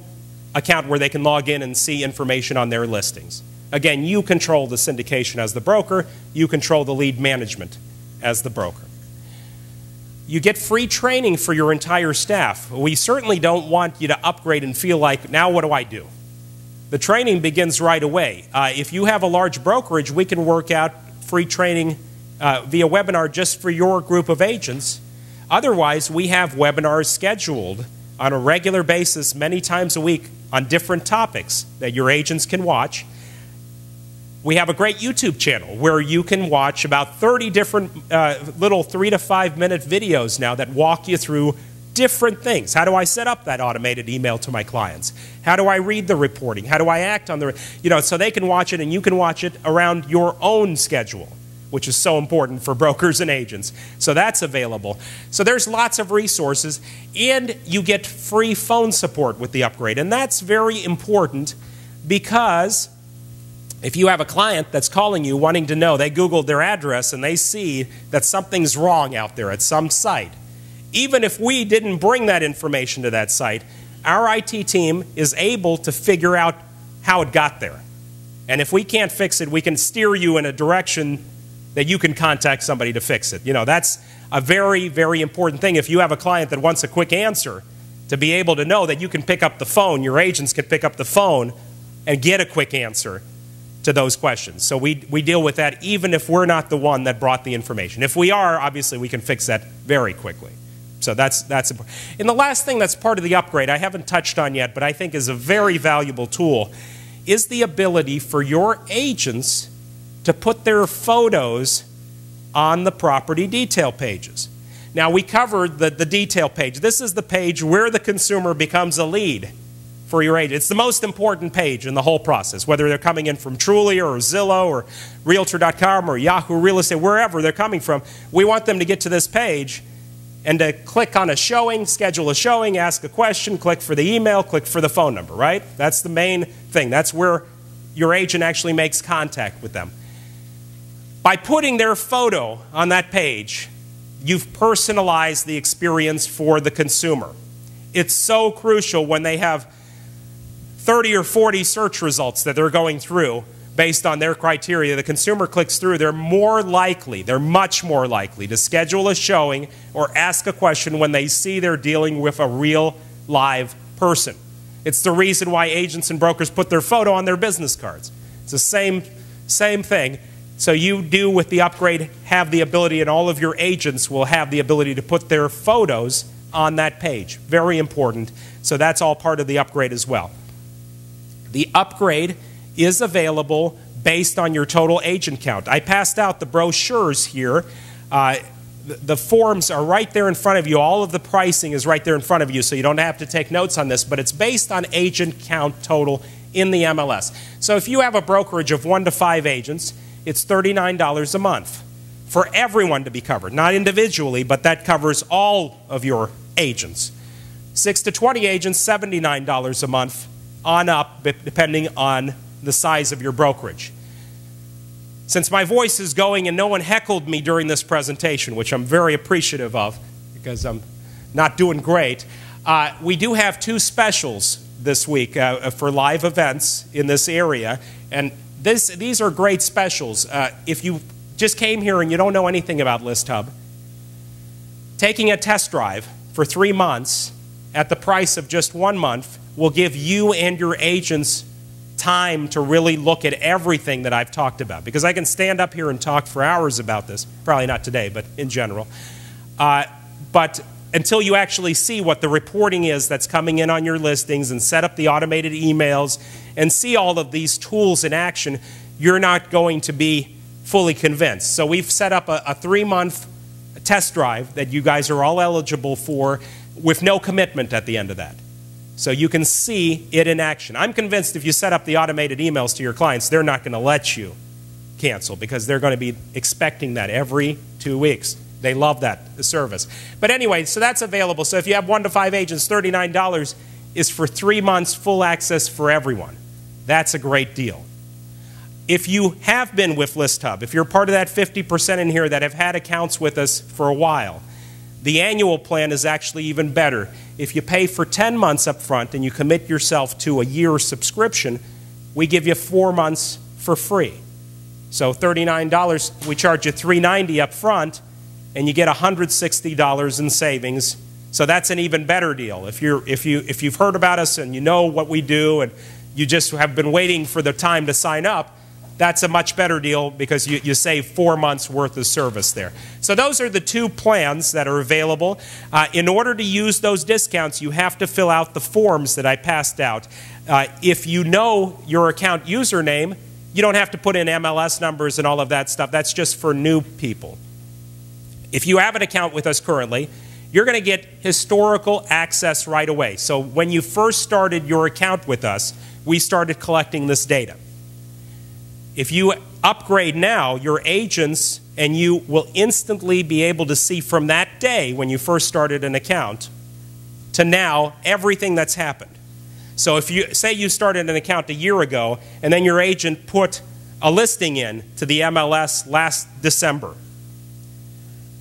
account where they can log in and see information on their listings. Again, you control the syndication as the broker, you control the lead management as the broker. You get free training for your entire staff. We certainly don't want you to upgrade and feel like, now what do I do? The training begins right away. If you have a large brokerage, we can work out free training via webinar just for your group of agents. Otherwise, we have webinars scheduled on a regular basis many times a week on different topics that your agents can watch. We have a great YouTube channel where you can watch about 30 different little 3 to 5 minute videos now that walk you through different things. How do I set up that automated email to my clients? How do I read the reporting? How do I act on the, so they can watch it and you can watch it around your own schedule, which is so important for brokers and agents. So that's available. So there's lots of resources, and you get free phone support with the upgrade. And that's very important because if you have a client that's calling you wanting to know, they Googled their address and they see that something's wrong out there at some site. Even if we didn't bring that information to that site, our IT team is able to figure out how it got there. And if we can't fix it, we can steer you in a direction that you can contact somebody to fix it. That's a very, very important thing. If you have a client that wants a quick answer, to be able to know that you can pick up the phone, your agents can pick up the phone and get a quick answer to those questions. So we deal with that even if we're not the one that brought the information. If we are, obviously we can fix that very quickly. So that's important. And the last thing that's part of the upgrade I haven't touched on yet, but I think is a very valuable tool, is the ability for your agents to put their photos on the property detail pages. Now, we covered the detail page. This is the page where the consumer becomes a lead for your agent. It's the most important page in the whole process, whether they're coming in from Trulia or Zillow or Realtor.com or Yahoo Real Estate, wherever they're coming from. We want them to get to this page and to click on a showing, schedule a showing, ask a question, click for the email, click for the phone number, right? That's the main thing. That's where your agent actually makes contact with them. By putting their photo on that page, you've personalized the experience for the consumer. It's so crucial when they have 30 or 40 search results that they're going through based on their criteria. The consumer clicks through, they're much more likely to schedule a showing or ask a question when they see they're dealing with a real live person. It's the reason why agents and brokers put their photo on their business cards. It's the same thing. So you do with the upgrade have the ability, and all of your agents will have the ability to put their photos on that page. Very important. So that's all part of the upgrade as well. The upgrade is available based on your total agent count. I passed out the brochures here. The forms are right there in front of you. All of the pricing is right there in front of you, so you don't have to take notes on this, but it's based on agent count total in the MLS. So if you have a brokerage of 1 to 5 agents, it's $39 a month for everyone to be covered. Not individually, but that covers all of your agents. 6 to 20 agents, $79 a month on up, depending on the size of your brokerage. Since my voice is going and no one heckled me during this presentation, which I'm very appreciative of because I'm not doing great, we do have 2 specials this week for live events in this area. And these are great specials. If you just came here and you don't know anything about ListHub, taking a test drive for 3 months at the price of just 1 month will give you and your agents time to really look at everything that I've talked about. Because I can stand up here and talk for hours about this. Probably not today, but in general. But until you actually see what the reporting is that's coming in on your listings and set up the automated emails and see all of these tools in action, you're not going to be fully convinced. So we've set up a 3-month test drive that you guys are all eligible for with no commitment at the end of that. So you can see it in action. I'm convinced if you set up the automated emails to your clients, they're not going to let you cancel because they're going to be expecting that every 2 weeks. They love that service. But anyway, so that's available. So if you have 1 to 5 agents, $39 is for 3 months full access for everyone. That's a great deal. If you have been with ListHub, if you're part of that 50% in here that have had accounts with us for a while, the annual plan is actually even better. If you pay for 10 months up front and you commit yourself to a year subscription, we give you 4 months for free. So $39, we charge you $390 up front, and you get $160 in savings. So that's an even better deal. If you've heard about us and you know what we do and you just have been waiting for the time to sign up, that's a much better deal because you save 4 months worth of service there. So those are the 2 plans that are available. In order to use those discounts, you have to fill out the forms that I passed out. If you know your account username, you don't have to put in MLS numbers and all of that stuff. That's just for new people. If you have an account with us currently, you're going to get historical access right away. So when you first started your account with us, we started collecting this data. If you upgrade now, your agents and you will instantly be able to see from that day when you first started an account to now everything that's happened. So if you say you started an account a year ago and then your agent put a listing in to the MLS last December,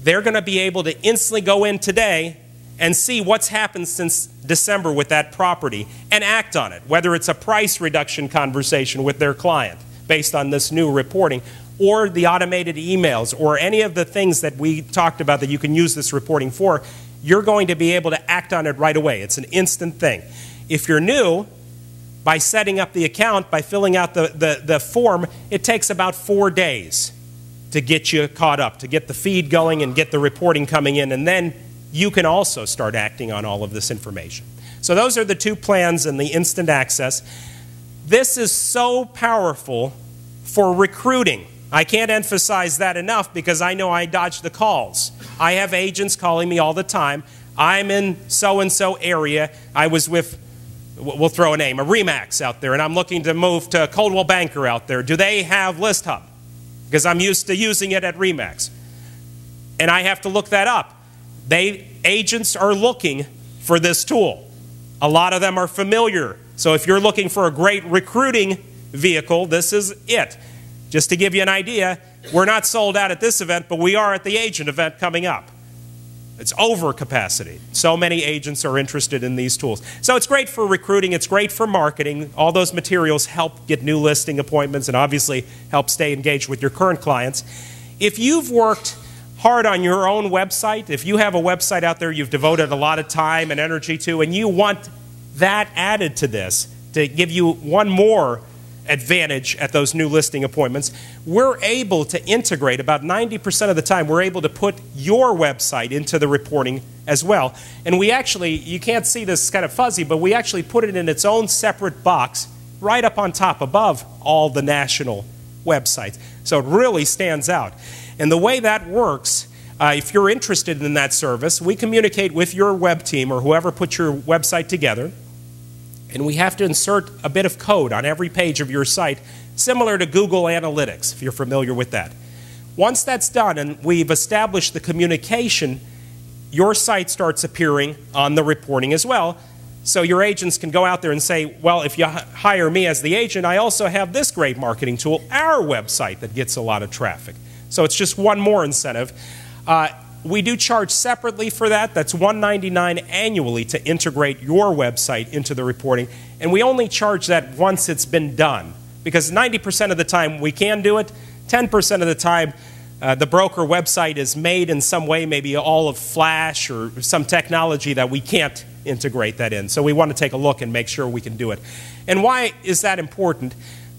they're going to be able to instantly go in today and see what's happened since December with that property and act on it, whether it's a price reduction conversation with their client based on this new reporting, or the automated emails, or any of the things that we talked about that you can use this reporting for. You're going to be able to act on it right away. It's an instant thing. If you're new, by setting up the account, by filling out the form, it takes about 4 days to get you caught up, to get the feed going and get the reporting coming in, and then you can also start acting on all of this information. So those are the 2 plans and the instant access. This is so powerful for recruiting. I can't emphasize that enough because I know I dodge the calls. I have agents calling me all the time. I'm in so-and-so area. I was with, we'll throw a name, a RE/MAX out there, and I'm looking to move to Coldwell Banker out there. Do they have ListHub? Because I'm used to using it at RE/MAX. And I have to look that up. Agents are looking for this tool. A lot of them are familiar. So if you're looking for a great recruiting vehicle, this is it. Just to give you an idea, we're not sold out at this event, but we are at the agent event coming up. It's over capacity. So many agents are interested in these tools. So it's great for recruiting. It's great for marketing. All those materials help get new listing appointments and obviously help stay engaged with your current clients. If you've worked hard on your own website, if you have a website out there you've devoted a lot of time and energy to, and you want that added to this to give you one more advantage at those new listing appointments. We're able to integrate, about 90% of the time, we're able to put your website into the reporting as well. And we actually, you can't see this, it's kind of fuzzy, but we actually put it in its own separate box right up on top above all the national websites. So it really stands out. And the way that works, if you're interested in that service, we communicate with your web team or whoever put your website together, and we have to insert a bit of code on every page of your site, similar to Google Analytics, if you're familiar with that. Once that's done and we've established the communication, your site starts appearing on the reporting as well. So your agents can go out there and say, well, if you hire me as the agent, I also have this great marketing tool, our website, that gets a lot of traffic. So it's just one more incentive. We do charge separately for that. That's $199 annually to integrate your website into the reporting. And we only charge that once it's been done, because 90% of the time we can do it. 10% of the time the broker website is made in some way, maybe all of Flash or some technology that we can't integrate that in. So we want to take a look and make sure we can do it. And why is that important?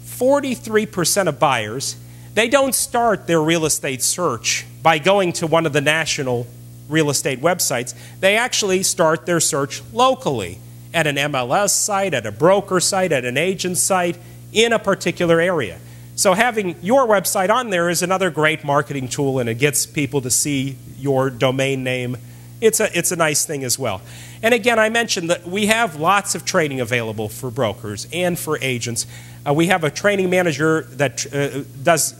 43% of buyers, they don't start their real estate search by going to one of the national real estate websites. They actually start their search locally at an MLS site, at a broker site, at an agent site, in a particular area. So having your website on there is another great marketing tool, and it gets people to see your domain name. It's a nice thing as well. And again, I mentioned that we have lots of training available for brokers and for agents. We have a training manager that does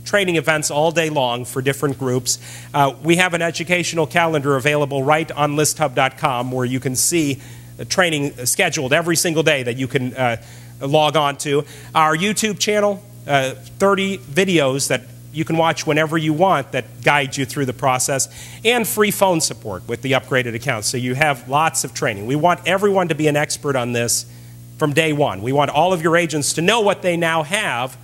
training events all day long for different groups. We have an educational calendar available right on listhub.com where you can see training scheduled every single day that you can log on to. Our YouTube channel, 30 videos that you can watch whenever you want that guide you through the process, and free phone support with the upgraded account. So you have lots of training. We want everyone to be an expert on this from day one. We want all of your agents to know what they now have,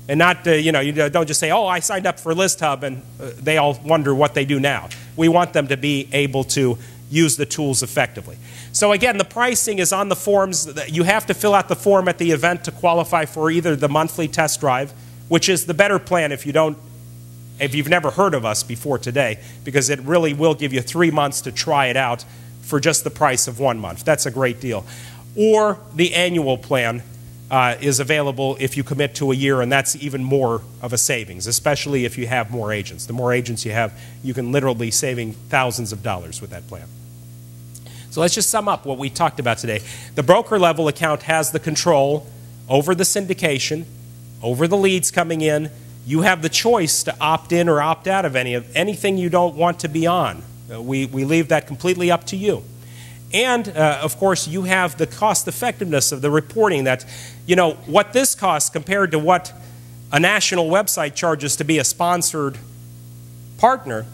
and not, you don't just say, oh, I signed up for ListHub, and they all wonder what they do now. We want them to be able to use the tools effectively. So again, the pricing is on the forms. You have to fill out the form at the event to qualify for either the monthly test drive, which is the better plan if you've never heard of us before today, because it really will give you 3 months to try it out for just the price of 1 month. That's a great deal. Or the annual plan is available if you commit to a year, and that's even more of a savings, especially if you have more agents. The more agents you have, you can literally be saving thousands of dollars with that plan. So let's just sum up what we talked about today. The broker level account has the control over the syndication, over the leads coming in. You have the choice to opt in or opt out of anything you don't want to be on. We leave that completely up to you. And, of course, you have the cost effectiveness of the reporting that, what this costs compared to what a national website charges to be a sponsored partner,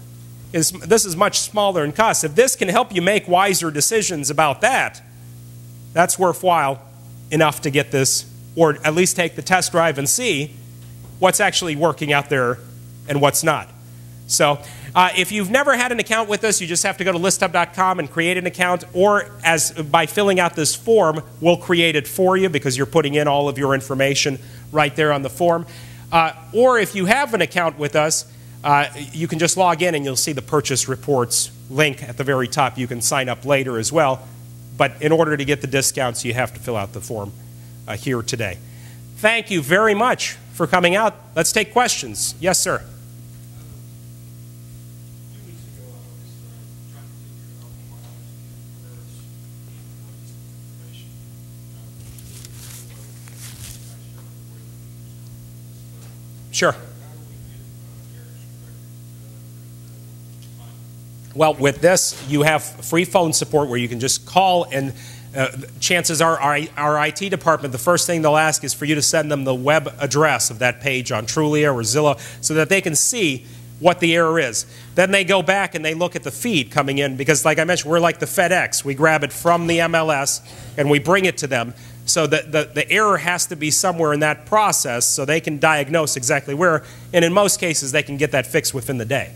this is much smaller in cost. If this can help you make wiser decisions about that, that's worthwhile enough to get this, or at least take the test drive and see what's actually working out there and what's not. So if you've never had an account with us, you just have to go to listhub.com and create an account, or by filling out this form, we'll create it for you because you're putting in all of your information right there on the form. Or if you have an account with us, you can just log in and you'll see the purchase reports link at the very top. You can sign up later as well. But in order to get the discounts, you have to fill out the form here today. Thank you very much for coming out. Let's take questions. Yes, sir. Sure. Well, with this, you have free phone support where you can just call, and chances are our IT department, the first thing they'll ask is for you to send them the web address of that page on Trulia or Zillow so that they can see what the error is. Then they go back and they look at the feed coming in because, like I mentioned, we're like the FedEx. We grab it from the MLS and we bring it to them. So the error has to be somewhere in that process so they can diagnose exactly where. And in most cases, they can get that fixed within the day.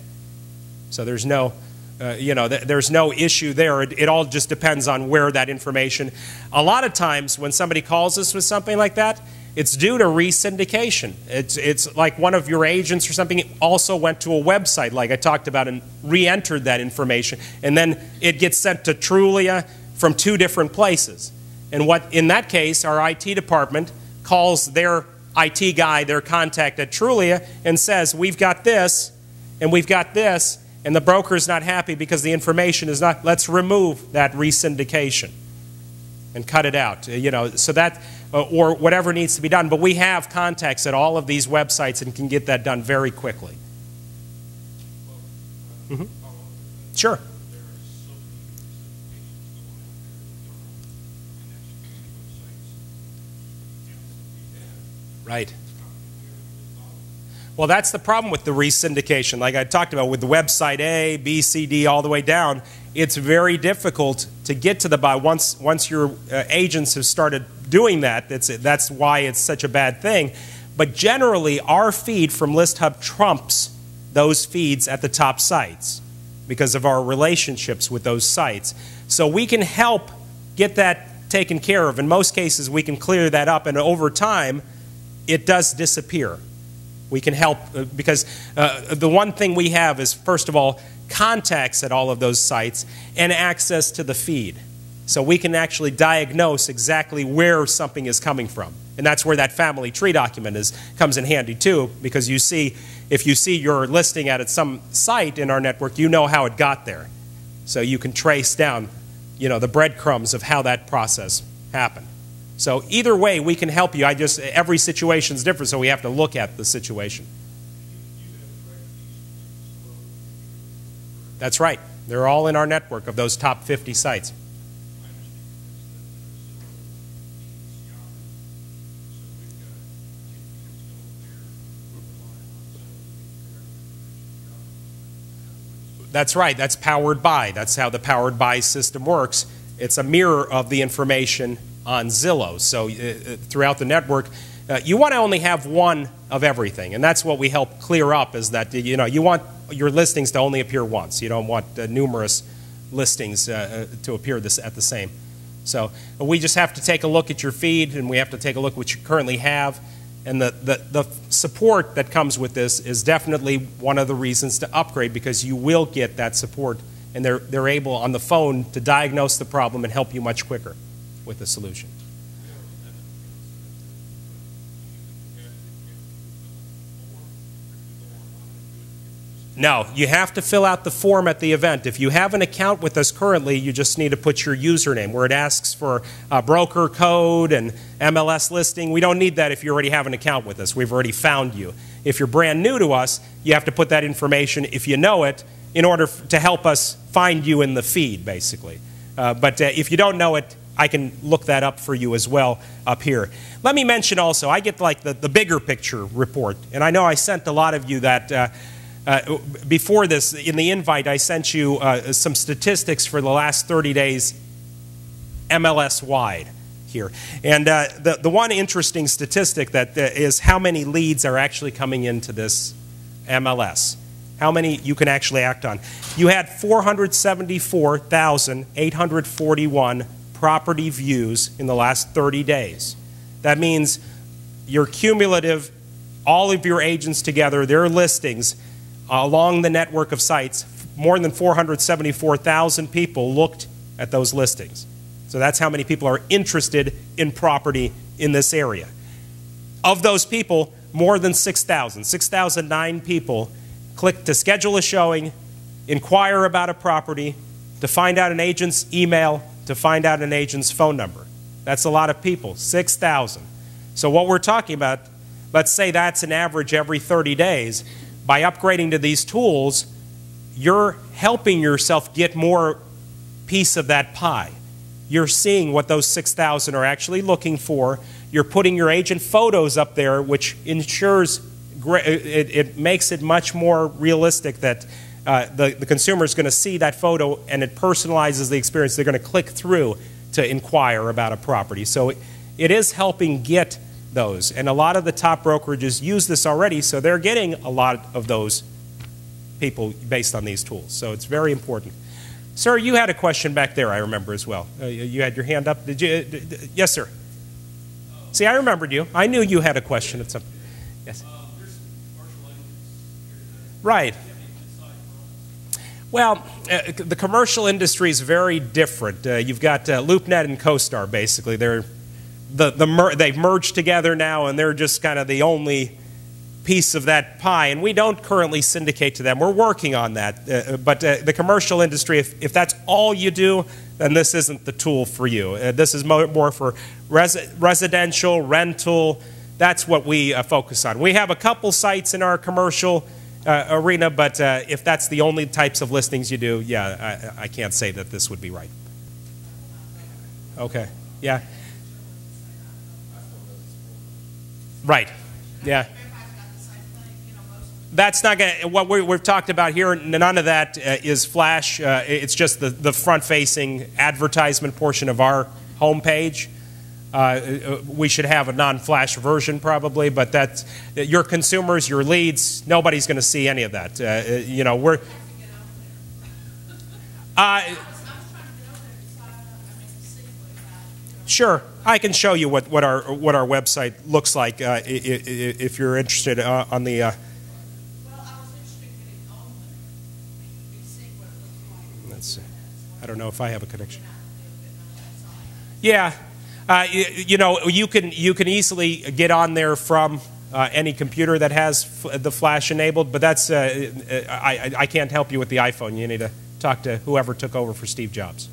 So there's no... there's no issue there. It all just depends on where that information. A lot of times when somebody calls us with something like that, It's due to re-syndication. It's like one of your agents or something also went to a website like I talked about and re-entered that information, and then it gets sent to Trulia from 2 different places. And what, in that case, our IT department calls their IT guy, their contact at Trulia, and says, we've got this, and we've got this, and the broker's not happy because the information is not, let's remove that re-syndication and cut it out. You know, so that, or whatever needs to be done. But we have contacts at all of these websites and can get that done very quickly. Sure. Right. Well, that's the problem with the re-syndication. Like I talked about with the website A, B, C, D, all the way down, it's very difficult to get to the buy. Once your agents have started doing that, that's why it's such a bad thing. But generally, our feed from ListHub trumps those feeds at the top sites because of our relationships with those sites. So we can help get that taken care of. In most cases, we can clear that up, and over time, it does disappear. We can help because the one thing we have is, first of all, contacts at all of those sites and access to the feed. So we can actually diagnose exactly where something is coming from. And that's where that family tree document comes in handy too, because you see, if you see your listing at some site in our network, you know how it got there. So you can trace down, you know, the breadcrumbs of how that process happened. So either way, we can help you. Every situation is different, so we have to look at the situation. That's right. They're all in our network of those top 50 sites. That's right. That's powered by. That's how the powered by system works. It's a mirror of the information on Zillow. So throughout the network, you want to only have one of everything, and that's what we help clear up. Is that you want your listings to only appear once. You don't want numerous listings to appear at the same. So we just have to take a look at your feed, and we have to take a look at what you currently have. And the support that comes with this is definitely one of the reasons to upgrade, because you will get that support, and they're able on the phone to diagnose the problem and help you much quicker with the solution. No, you have to fill out the form at the event. If you have an account with us currently, you just need to put your username where it asks for a broker code and MLS listing. We don't need that if you already have an account with us. We've already found you. If you're brand new to us, you have to put that information, if you know it, in order to help us find you in the feed, basically. But if you don't know it, I can look that up for you as well up here. Let me mention also, I get like the bigger picture report, and I know I sent a lot of you that before this, in the invite, I sent you some statistics for the last 30 days MLS-wide here. And the one interesting statistic that is how many leads are actually coming into this MLS. How many you can actually act on. You had 474,841 property views in the last 30 days. That means your cumulative, all of your agents together, their listings along the network of sites, more than 474,000 people looked at those listings. So that's how many people are interested in property in this area. Of those people, more than 6,009 people clicked to schedule a showing, inquire about a property, to find out an agent's email, to find out an agent's phone number. That's a lot of people, 6,000. So what we're talking about, let's say that's an average every 30 days. By upgrading to these tools, you're helping yourself get more piece of that pie. You're seeing what those 6,000 are actually looking for. You're putting your agent photos up there, which ensures, it makes it much more realistic that the consumer is going to see that photo, and it personalizes the experience. They're going to click through to inquire about a property. So it is helping get those. And a lot of the top brokerages use this already, so they're getting a lot of those people based on these tools. So it's very important. Sir, you had a question back there, I remember as well. You had your hand up. Did you? Yes, sir. See, I remembered you. I knew you had a question at some. Yes. Right. Well, the commercial industry is very different. You've got LoopNet and CoStar, basically. They've merged together now, and they're just kind of the only piece of that pie. And we don't currently syndicate to them. We're working on that. But the commercial industry, if that's all you do, then this isn't the tool for you. This is more for residential, rental. That's what we focus on. We have a couple sites in our commercial arena, but if that's the only types of listings you do, yeah, I can't say that this would be right. Okay, yeah. Right, yeah. That's not going to, what we've talked about here, none of that is flash. It's just the front-facing advertisement portion of our homepage. We should have a non-flash version probably, but that's your consumers, your leads, nobody's going to see any of that. You know, we're... Sure, I can show you what our website looks like if you're interested on the... I don't know if I have a connection. Yeah, you know, you can easily get on there from any computer that has the flash enabled, but that's I can't help you with the iPhone. You need to talk to whoever took over for Steve Jobs,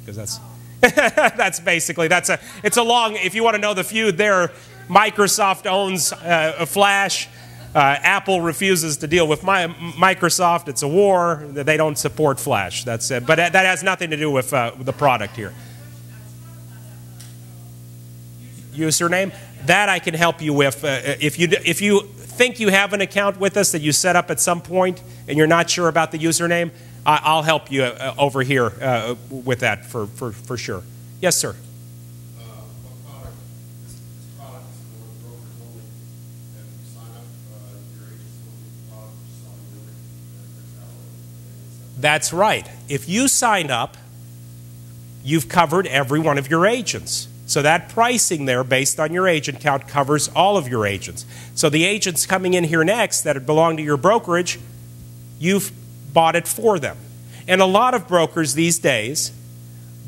because that's that's basically it's a long. If you want to know the feud there, Microsoft owns a Flash. Apple refuses to deal with Microsoft. It's a war. They don't support Flash. That's it. But that has nothing to do with the product here. Username? That I can help you with. If you think you have an account with us that you set up at some point and you're not sure about the username, I'll help you over here with that for sure. Yes, sir. That's right. If you sign up, you've covered every one of your agents. So that pricing there based on your agent count covers all of your agents. So the agents coming in here next that belong to your brokerage, you've bought it for them. And a lot of brokers these days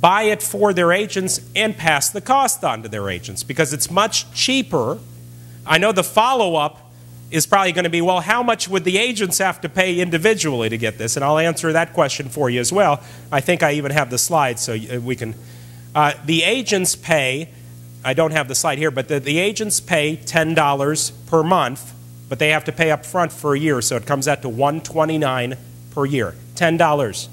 buy it for their agents and pass the cost on to their agents because it's much cheaper. I know the follow-up is probably going to be, well, how much would the agents have to pay individually to get this? And I'll answer that question for you as well. I think I even have the slide so we can. The agents pay, I don't have the slide here, but the agents pay $10 per month, but they have to pay up front for a year, so it comes out to $129 per year, $10.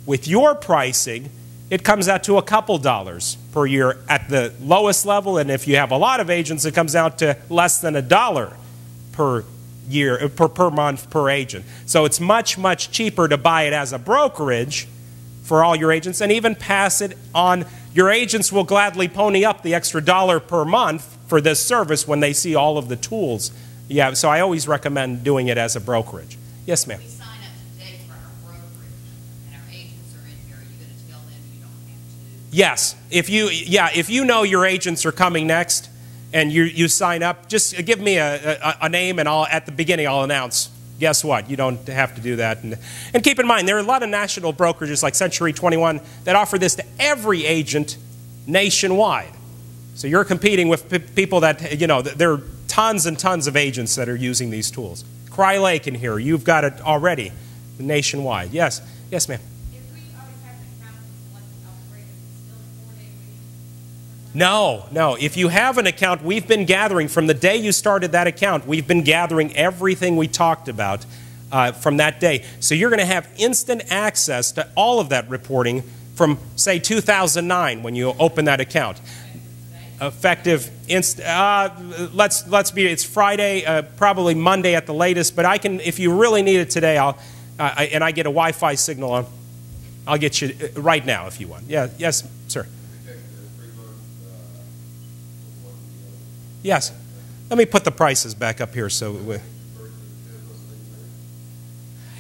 With your pricing, it comes out to a couple dollars per year at the lowest level, and if you have a lot of agents, it comes out to less than $1 per year, per month, per agent. So it's much, much cheaper to buy it as a brokerage for all your agents and even pass it on. Your agents will gladly pony up the extra $1 per month for this service when they see all of the tools. Yeah, so I always recommend doing it as a brokerage. Yes, ma'am. We sign up today for our brokerage and our agents are in here. Are you going to tell them you don't have to? Yes. If you know your agents are coming next, and you sign up, just give me a name, and at the beginning I'll announce, guess what, you don't have to do that. And keep in mind, there are a lot of national brokerages like Century 21 that offer this to every agent nationwide. So you're competing with people that, you know, there are tons and tons of agents that are using these tools. Cry Lake in here, you've got it already nationwide. Yes, yes, ma'am. No. If you have an account, we've been gathering, from the day you started that account, we've been gathering everything we talked about from that day. So you're going to have instant access to all of that reporting from, say, 2009 when you open that account. Effective, it's Friday, probably Monday at the latest, but I can, if you really need it today, and I get a Wi-Fi signal, I'll get you right now if you want. Yeah, yes, sir. Yes. Let me put the prices back up here so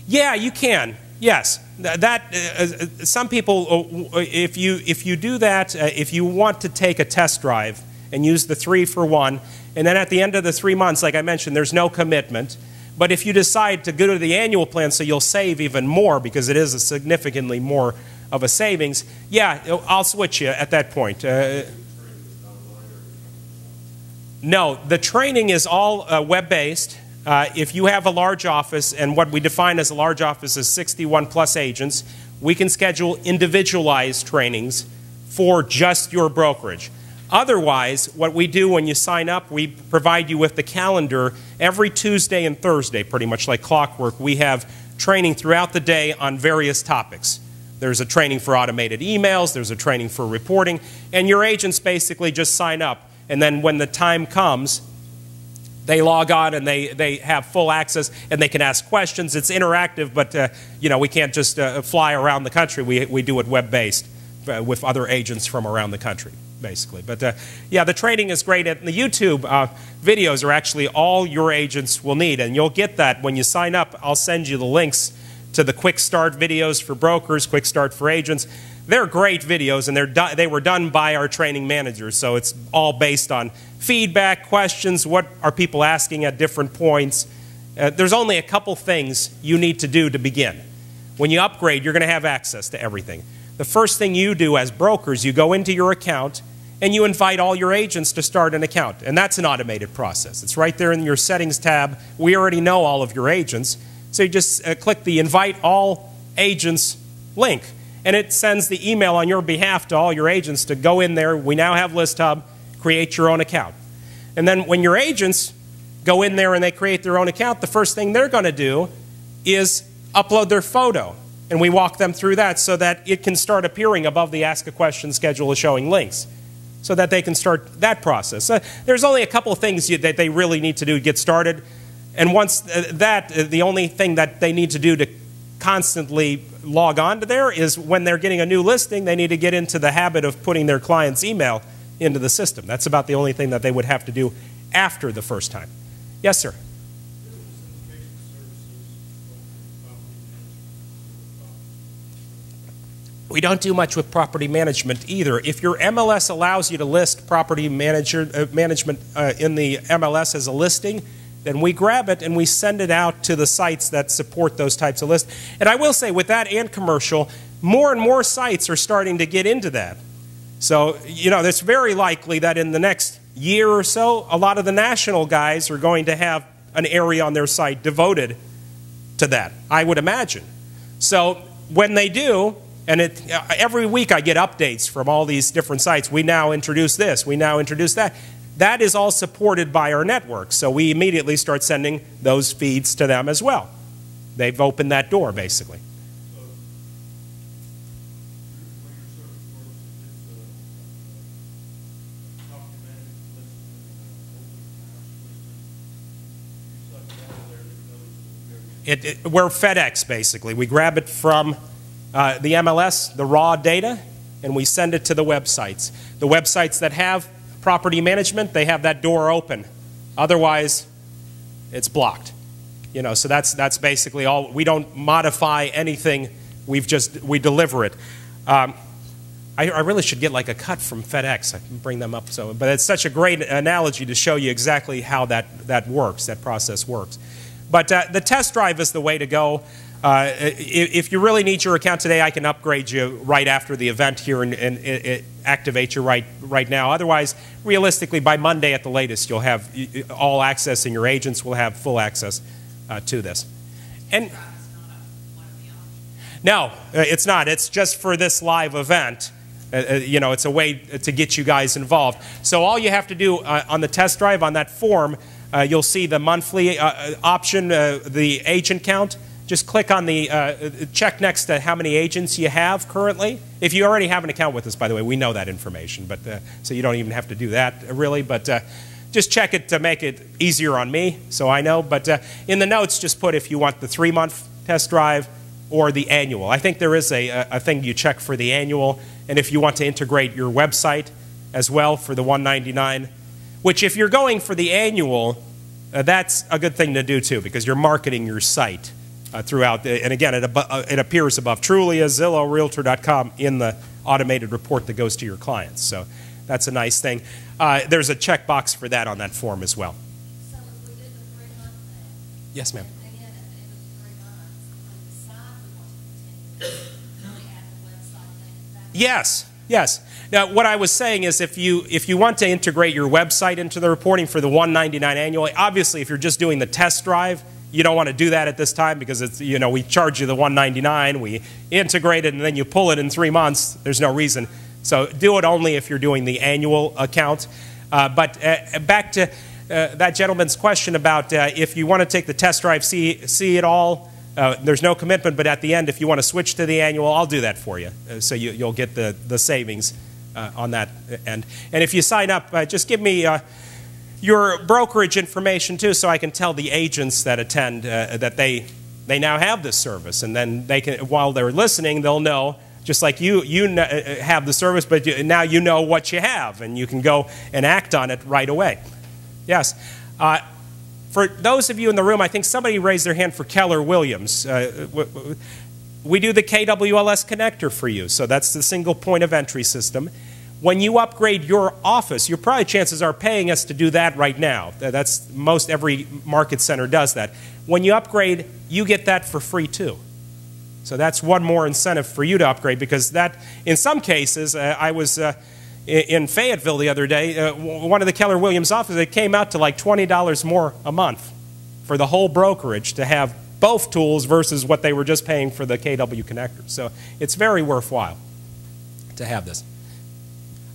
yeah, you can. Yes. Some people, if you do that, if you want to take a test drive and use the 3 for 1. And then at the end of the 3 months, like I mentioned, there's no commitment. But if you decide to go to the annual plan so you'll save even more because it is a significantly more of a savings, yeah, I'll switch you at that point. No, the training is all web-based. If you have a large office, and what we define as a large office is 61 plus agents, we can schedule individualized trainings for just your brokerage. Otherwise, what we do when you sign up, we provide you with the calendar every Tuesday and Thursday, pretty much like clockwork. We have training throughout the day on various topics. There's a training for automated emails, there's a training for reporting, and your agents basically just sign up. And then when the time comes, they log on and they have full access and they can ask questions. It's interactive, but you know, we can't just fly around the country. We do it web-based with other agents from around the country, basically. But yeah, the training is great. And the YouTube videos are actually all your agents will need. And you'll get that when you sign up. I'll send you the links to the Quick Start videos for brokers, Quick Start for agents. They're great videos, and they were done by our training managers, so it's all based on feedback, questions, what are people asking at different points. There's only a couple things you need to do to begin. When you upgrade, you're going to have access to everything. The first thing you do as brokers, you go into your account, and you invite all your agents to start an account, and that's an automated process. It's right there in your settings tab. We already know all of your agents, so you just click the Invite All Agents link. And it sends the email on your behalf to all your agents to go in there. We now have ListHub, create your own account. And then when your agents go in there and they create their own account, the first thing they're going to do is upload their photo. And we walk them through that so that it can start appearing above the Ask a Question schedule as showing links, so that they can start that process. There's only a couple of things that they really need to do to get started. And once the only thing that they need to do to constantly log on to there is when they're getting a new listing, they need to get into the habit of putting their client's email into the system. That's about the only thing that they would have to do after the first time. Yes, sir? We don't do much with property management either. If your MLS allows you to list property management in the MLS as a listing, then we grab it and we send it out to the sites that support those types of lists. And I will say, with that and commercial, more and more sites are starting to get into that. So, you know, it's very likely that in the next year or so, a lot of the national guys are going to have an area on their site devoted to that, I would imagine. So when they do, and every week I get updates from all these different sites, we now introduce this, we now introduce that. That is all supported by our network, so we immediately start sending those feeds to them as well. They've opened that door, basically. We're FedEx, basically. We grab it from the MLS, the raw data, and we send it to the websites. The websites that have property management, they have that door open. Otherwise, it's blocked. You know, so that's basically all. We don't modify anything. We deliver it. I really should get like a cut from FedEx. I can bring them up. But it's such a great analogy to show you exactly how that works, that process works. But the test drive is the way to go. If you really need your account today, I can upgrade you right after the event here and activate you right now. Otherwise, realistically, by Monday at the latest, you'll have all access, and your agents will have full access to this. And no, it's not. It's just for this live event. You know, it's a way to get you guys involved. So all you have to do on the test drive, on that form, you'll see the monthly option, the agent count. Just click on the check next to how many agents you have currently. If you already have an account with us, by the way, we know that information, but so you don't even have to do that really. But just check it to make it easier on me, so I know. But in the notes, just put if you want the 3-month test drive or the annual. I think there is a thing you check for the annual, and if you want to integrate your website as well for the $199, which if you're going for the annual, that's a good thing to do too, because you're marketing your site. Throughout, and again, it appears above Trulia, Zillow, Realtor.com in the automated report that goes to your clients. So that's a nice thing. There's a checkbox for that on that form as well. So if we did the 3-month thing, Yes, ma'am. and then at the end of the 3 months, we decide we want to continue, we add the website thing back. Yes, yes. Now, what I was saying is if you want to integrate your website into the reporting for the $199 annually, obviously if you're just doing the test drive, you don't want to do that at this time because it's, you know, we charge you the $199, we integrate it, and then you pull it in 3 months. There's no reason. So do it only if you're doing the annual account. But back to that gentleman's question about if you want to take the test drive, see it all. There's no commitment, but at the end, if you want to switch to the annual, I'll do that for you. So you'll get the savings on that end. And if you sign up, just give me your brokerage information too, so I can tell the agents that attend that they now have this service, and then they can, while they're listening, they'll know, just like you have the service, but now you know what you have, and you can go and act on it right away. Yes. For those of you in the room, I think somebody raised their hand for Keller Williams. We do the KWLS connector for you, so that's the single point of entry system. When you upgrade your office, your probably chances are paying us to do that right now. That's most every market center does that. When you upgrade, you get that for free too. So that's one more incentive for you to upgrade, because that, in some cases, I was in Fayetteville the other day, one of the Keller Williams offices, it came out to like $20 more a month for the whole brokerage to have both tools versus what they were just paying for the KW connector. So it's very worthwhile to have this.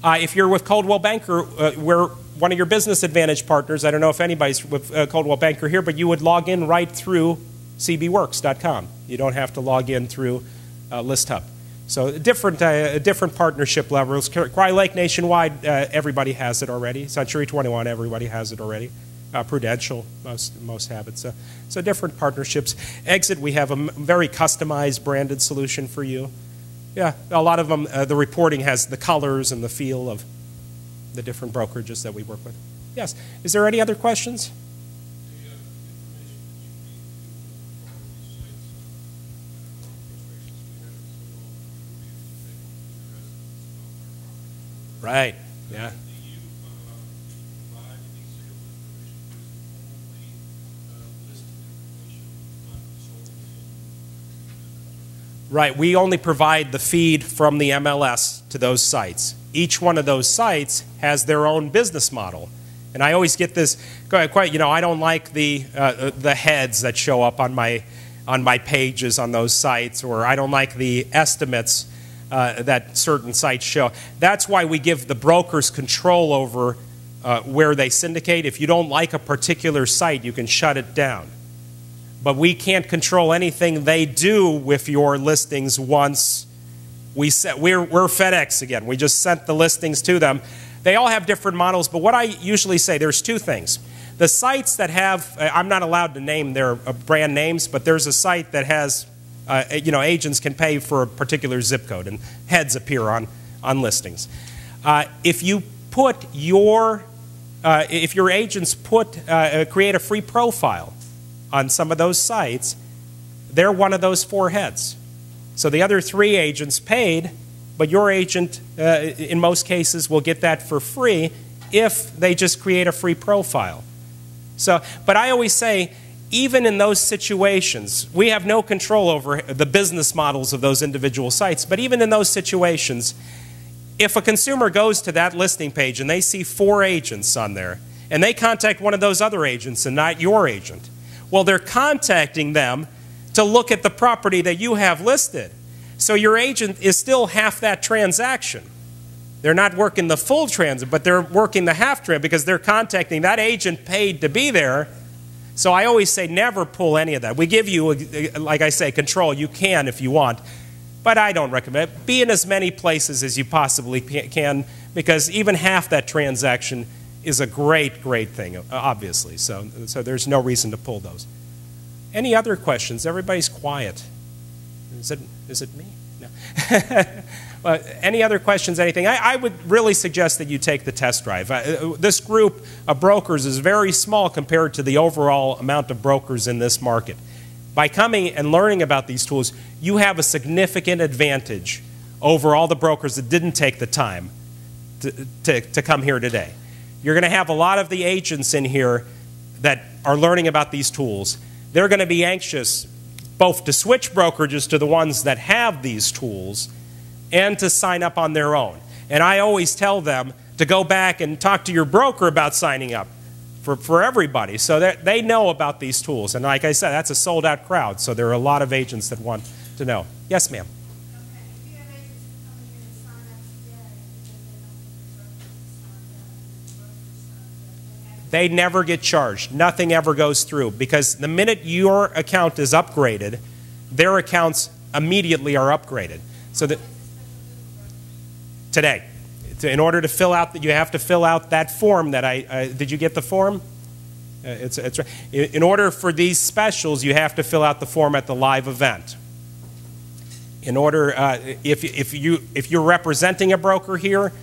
If you're with Coldwell Banker, we're one of your business advantage partners. I don't know if anybody's with Coldwell Banker here, but you would log in right through cbworks.com. You don't have to log in through ListHub. So different partnership levels. Cry Lake Nationwide, everybody has it already. Century 21, everybody has it already. Prudential, most have it. So different partnerships. Exit, we have a very customized branded solution for you. Yeah, a lot of them, the reporting has the colors and the feel of the different brokerages that we work with. Yes. Is there any other questions? Right, yeah. Right, we only provide the feed from the MLS to those sites. Each one of those sites has their own business model. And I always get this, you know, I don't like the heads that show up on my pages on those sites, or I don't like the estimates that certain sites show. That's why we give the brokers control over where they syndicate. If you don't like a particular site, you can shut it down. But we can't control anything they do with your listings once we're FedEx again. We just sent the listings to them. They all have different models, but what I usually say, there's two things. The sites that have, I'm not allowed to name their brand names, but there's a site that has, you know, agents can pay for a particular zip code and heads appear on listings. If you put your, if your agents create a free profile on some of those sites, they're one of those 4 heads. So the other 3 agents paid, but your agent, in most cases, will get that for free if they just create a free profile. So, but I always say, even in those situations, we have no control over the business models of those individual sites, but even in those situations, if a consumer goes to that listing page and they see 4 agents on there, and they contact one of those other agents and not your agent, well, they're contacting them to look at the property that you have listed. So your agent is still half that transaction. They're not working the full transit, but they're working the half transit because they're contacting that agent paid to be there. So I always say never pull any of that. We give you, like I say, control. You can if you want, but I don't recommend it. Be in as many places as you possibly can, because even half that transaction is a great thing, obviously. So there's no reason to pull those. Any other questions? Everybody's quiet. Is it me? No. Any other questions, anything? I would really suggest that you take the test drive. This group of brokers is very small compared to the overall amount of brokers in this market. By coming and learning about these tools, you have a significant advantage over all the brokers that didn't take the time to come here today. You're going to have a lot of the agents in here that are learning about these tools. They're going to be anxious both to switch brokerages to the ones that have these tools and to sign up on their own. And I always tell them to go back and talk to your broker about signing up for everybody so that they know about these tools. And like I said, that's a sold-out crowd, so there are a lot of agents that want to know. Yes, ma'am? They never get charged. Nothing ever goes through because the minute your account is upgraded, their accounts immediately are upgraded. So that today, in order to fill out, you have to fill out that form that did you get the form? In order for these specials, you have to fill out the form at the live event. In order, if you're representing a broker here,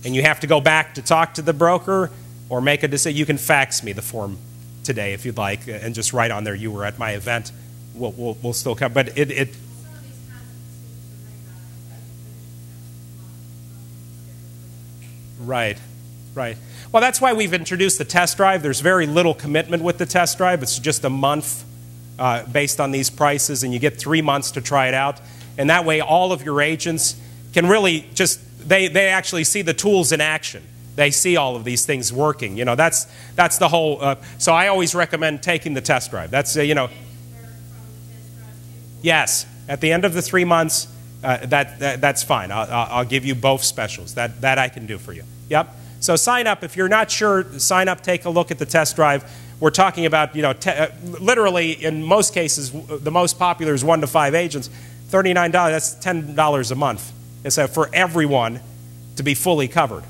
and you have to go back to talk to the broker or make a decision, you can fax me the form today if you'd like, and just write on there you were at my event. We'll still come, but it Right, right. Well, that's why we've introduced the test drive. There's very little commitment with the test drive. It's just a month based on these prices, and you get 3 months to try it out. And that way all of your agents can really just, they actually see the tools in action. They see all of these things working. You know, that's the whole, so I always recommend taking the test drive. That's, you know, yes, at the end of the 3 months, that's fine. I'll give you both specials. That I can do for you. Yep. So sign up. If you're not sure, sign up, take a look at the test drive. We're talking about, you know, literally in most cases, the most popular is 1 to 5 agents. $39, that's $10 a month. It's for everyone to be fully covered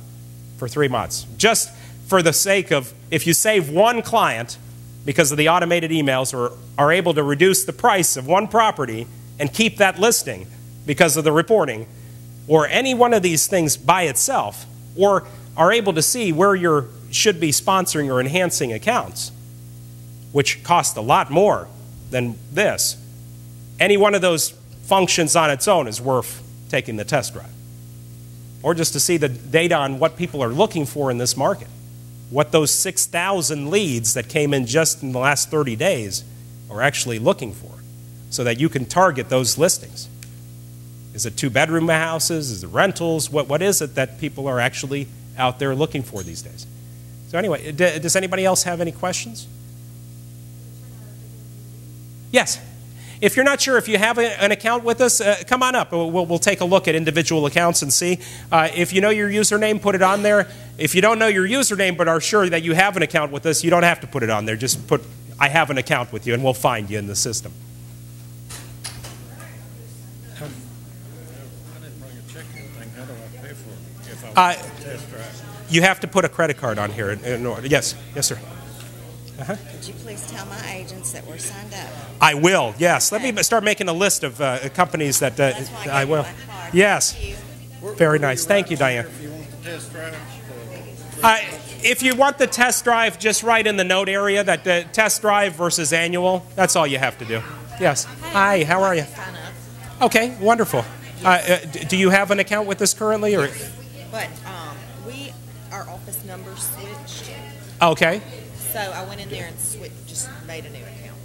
for 3 months. Just for the sake of, if you save one client because of the automated emails or are able to reduce the price of one property and keep that listing because of the reporting, or any one of these things by itself, or are able to see where you should be sponsoring or enhancing accounts, which cost a lot more than this, any one of those functions on its own is worth taking the test drive. Or just to see the data on what people are looking for in this market, what those 6,000 leads that came in just in the last 30 days are actually looking for, so that you can target those listings. Is it 2-bedroom houses? Is it rentals? What is it that people are actually out there looking for these days? So anyway, does anybody else have any questions? Yes. If you're not sure if you have an account with us, come on up. We'll take a look at individual accounts and see. If you know your username, put it on there. If you don't know your username but are sure that you have an account with us, you don't have to put it on there. Just put, I have an account with you, and we'll find you in the system. You have to put a credit card on here in order. Yes, yes, sir. Could you please tell my agents that we're signed up? I will. Yes. Let me start making a list of companies that I will. Yes. Very nice. Thank you, Diane. If you want the test drive, just write in the note area that the test drive versus annual. That's all you have to do. Yes. Hi. How are you? Okay. Wonderful. Do you have an account with us currently, or? But our office numbers switched. Okay. So I went in there and just made a new account.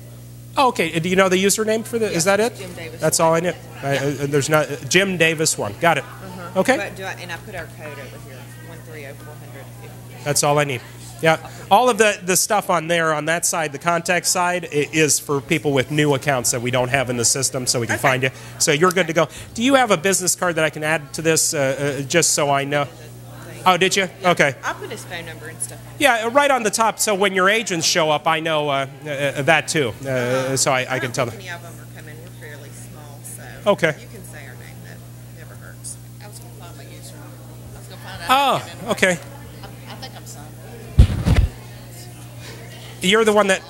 Okay. Do you know the username for the? Is that it? Jim Davis. That's all I need. There's not Jim Davis 1. Got it. Okay. But and I put our code over here, 130400. That's all I need. Yeah. All of the stuff on there on that side, the contact side, is for people with new accounts that we don't have in the system, so we can find you. So you're good to go. Do you have a business card that I can add to this, just so I know? Oh, did you? Yeah. Okay. I'll put his phone number and stuff. Yeah, right on the top. So when your agents show up, I know that too. So I can tell them. Any of them are coming. We're fairly small, so okay. You can say our name. That never hurts. I was going to find my user. I was going to find out. Oh, okay. I think I'm signed. You're the one that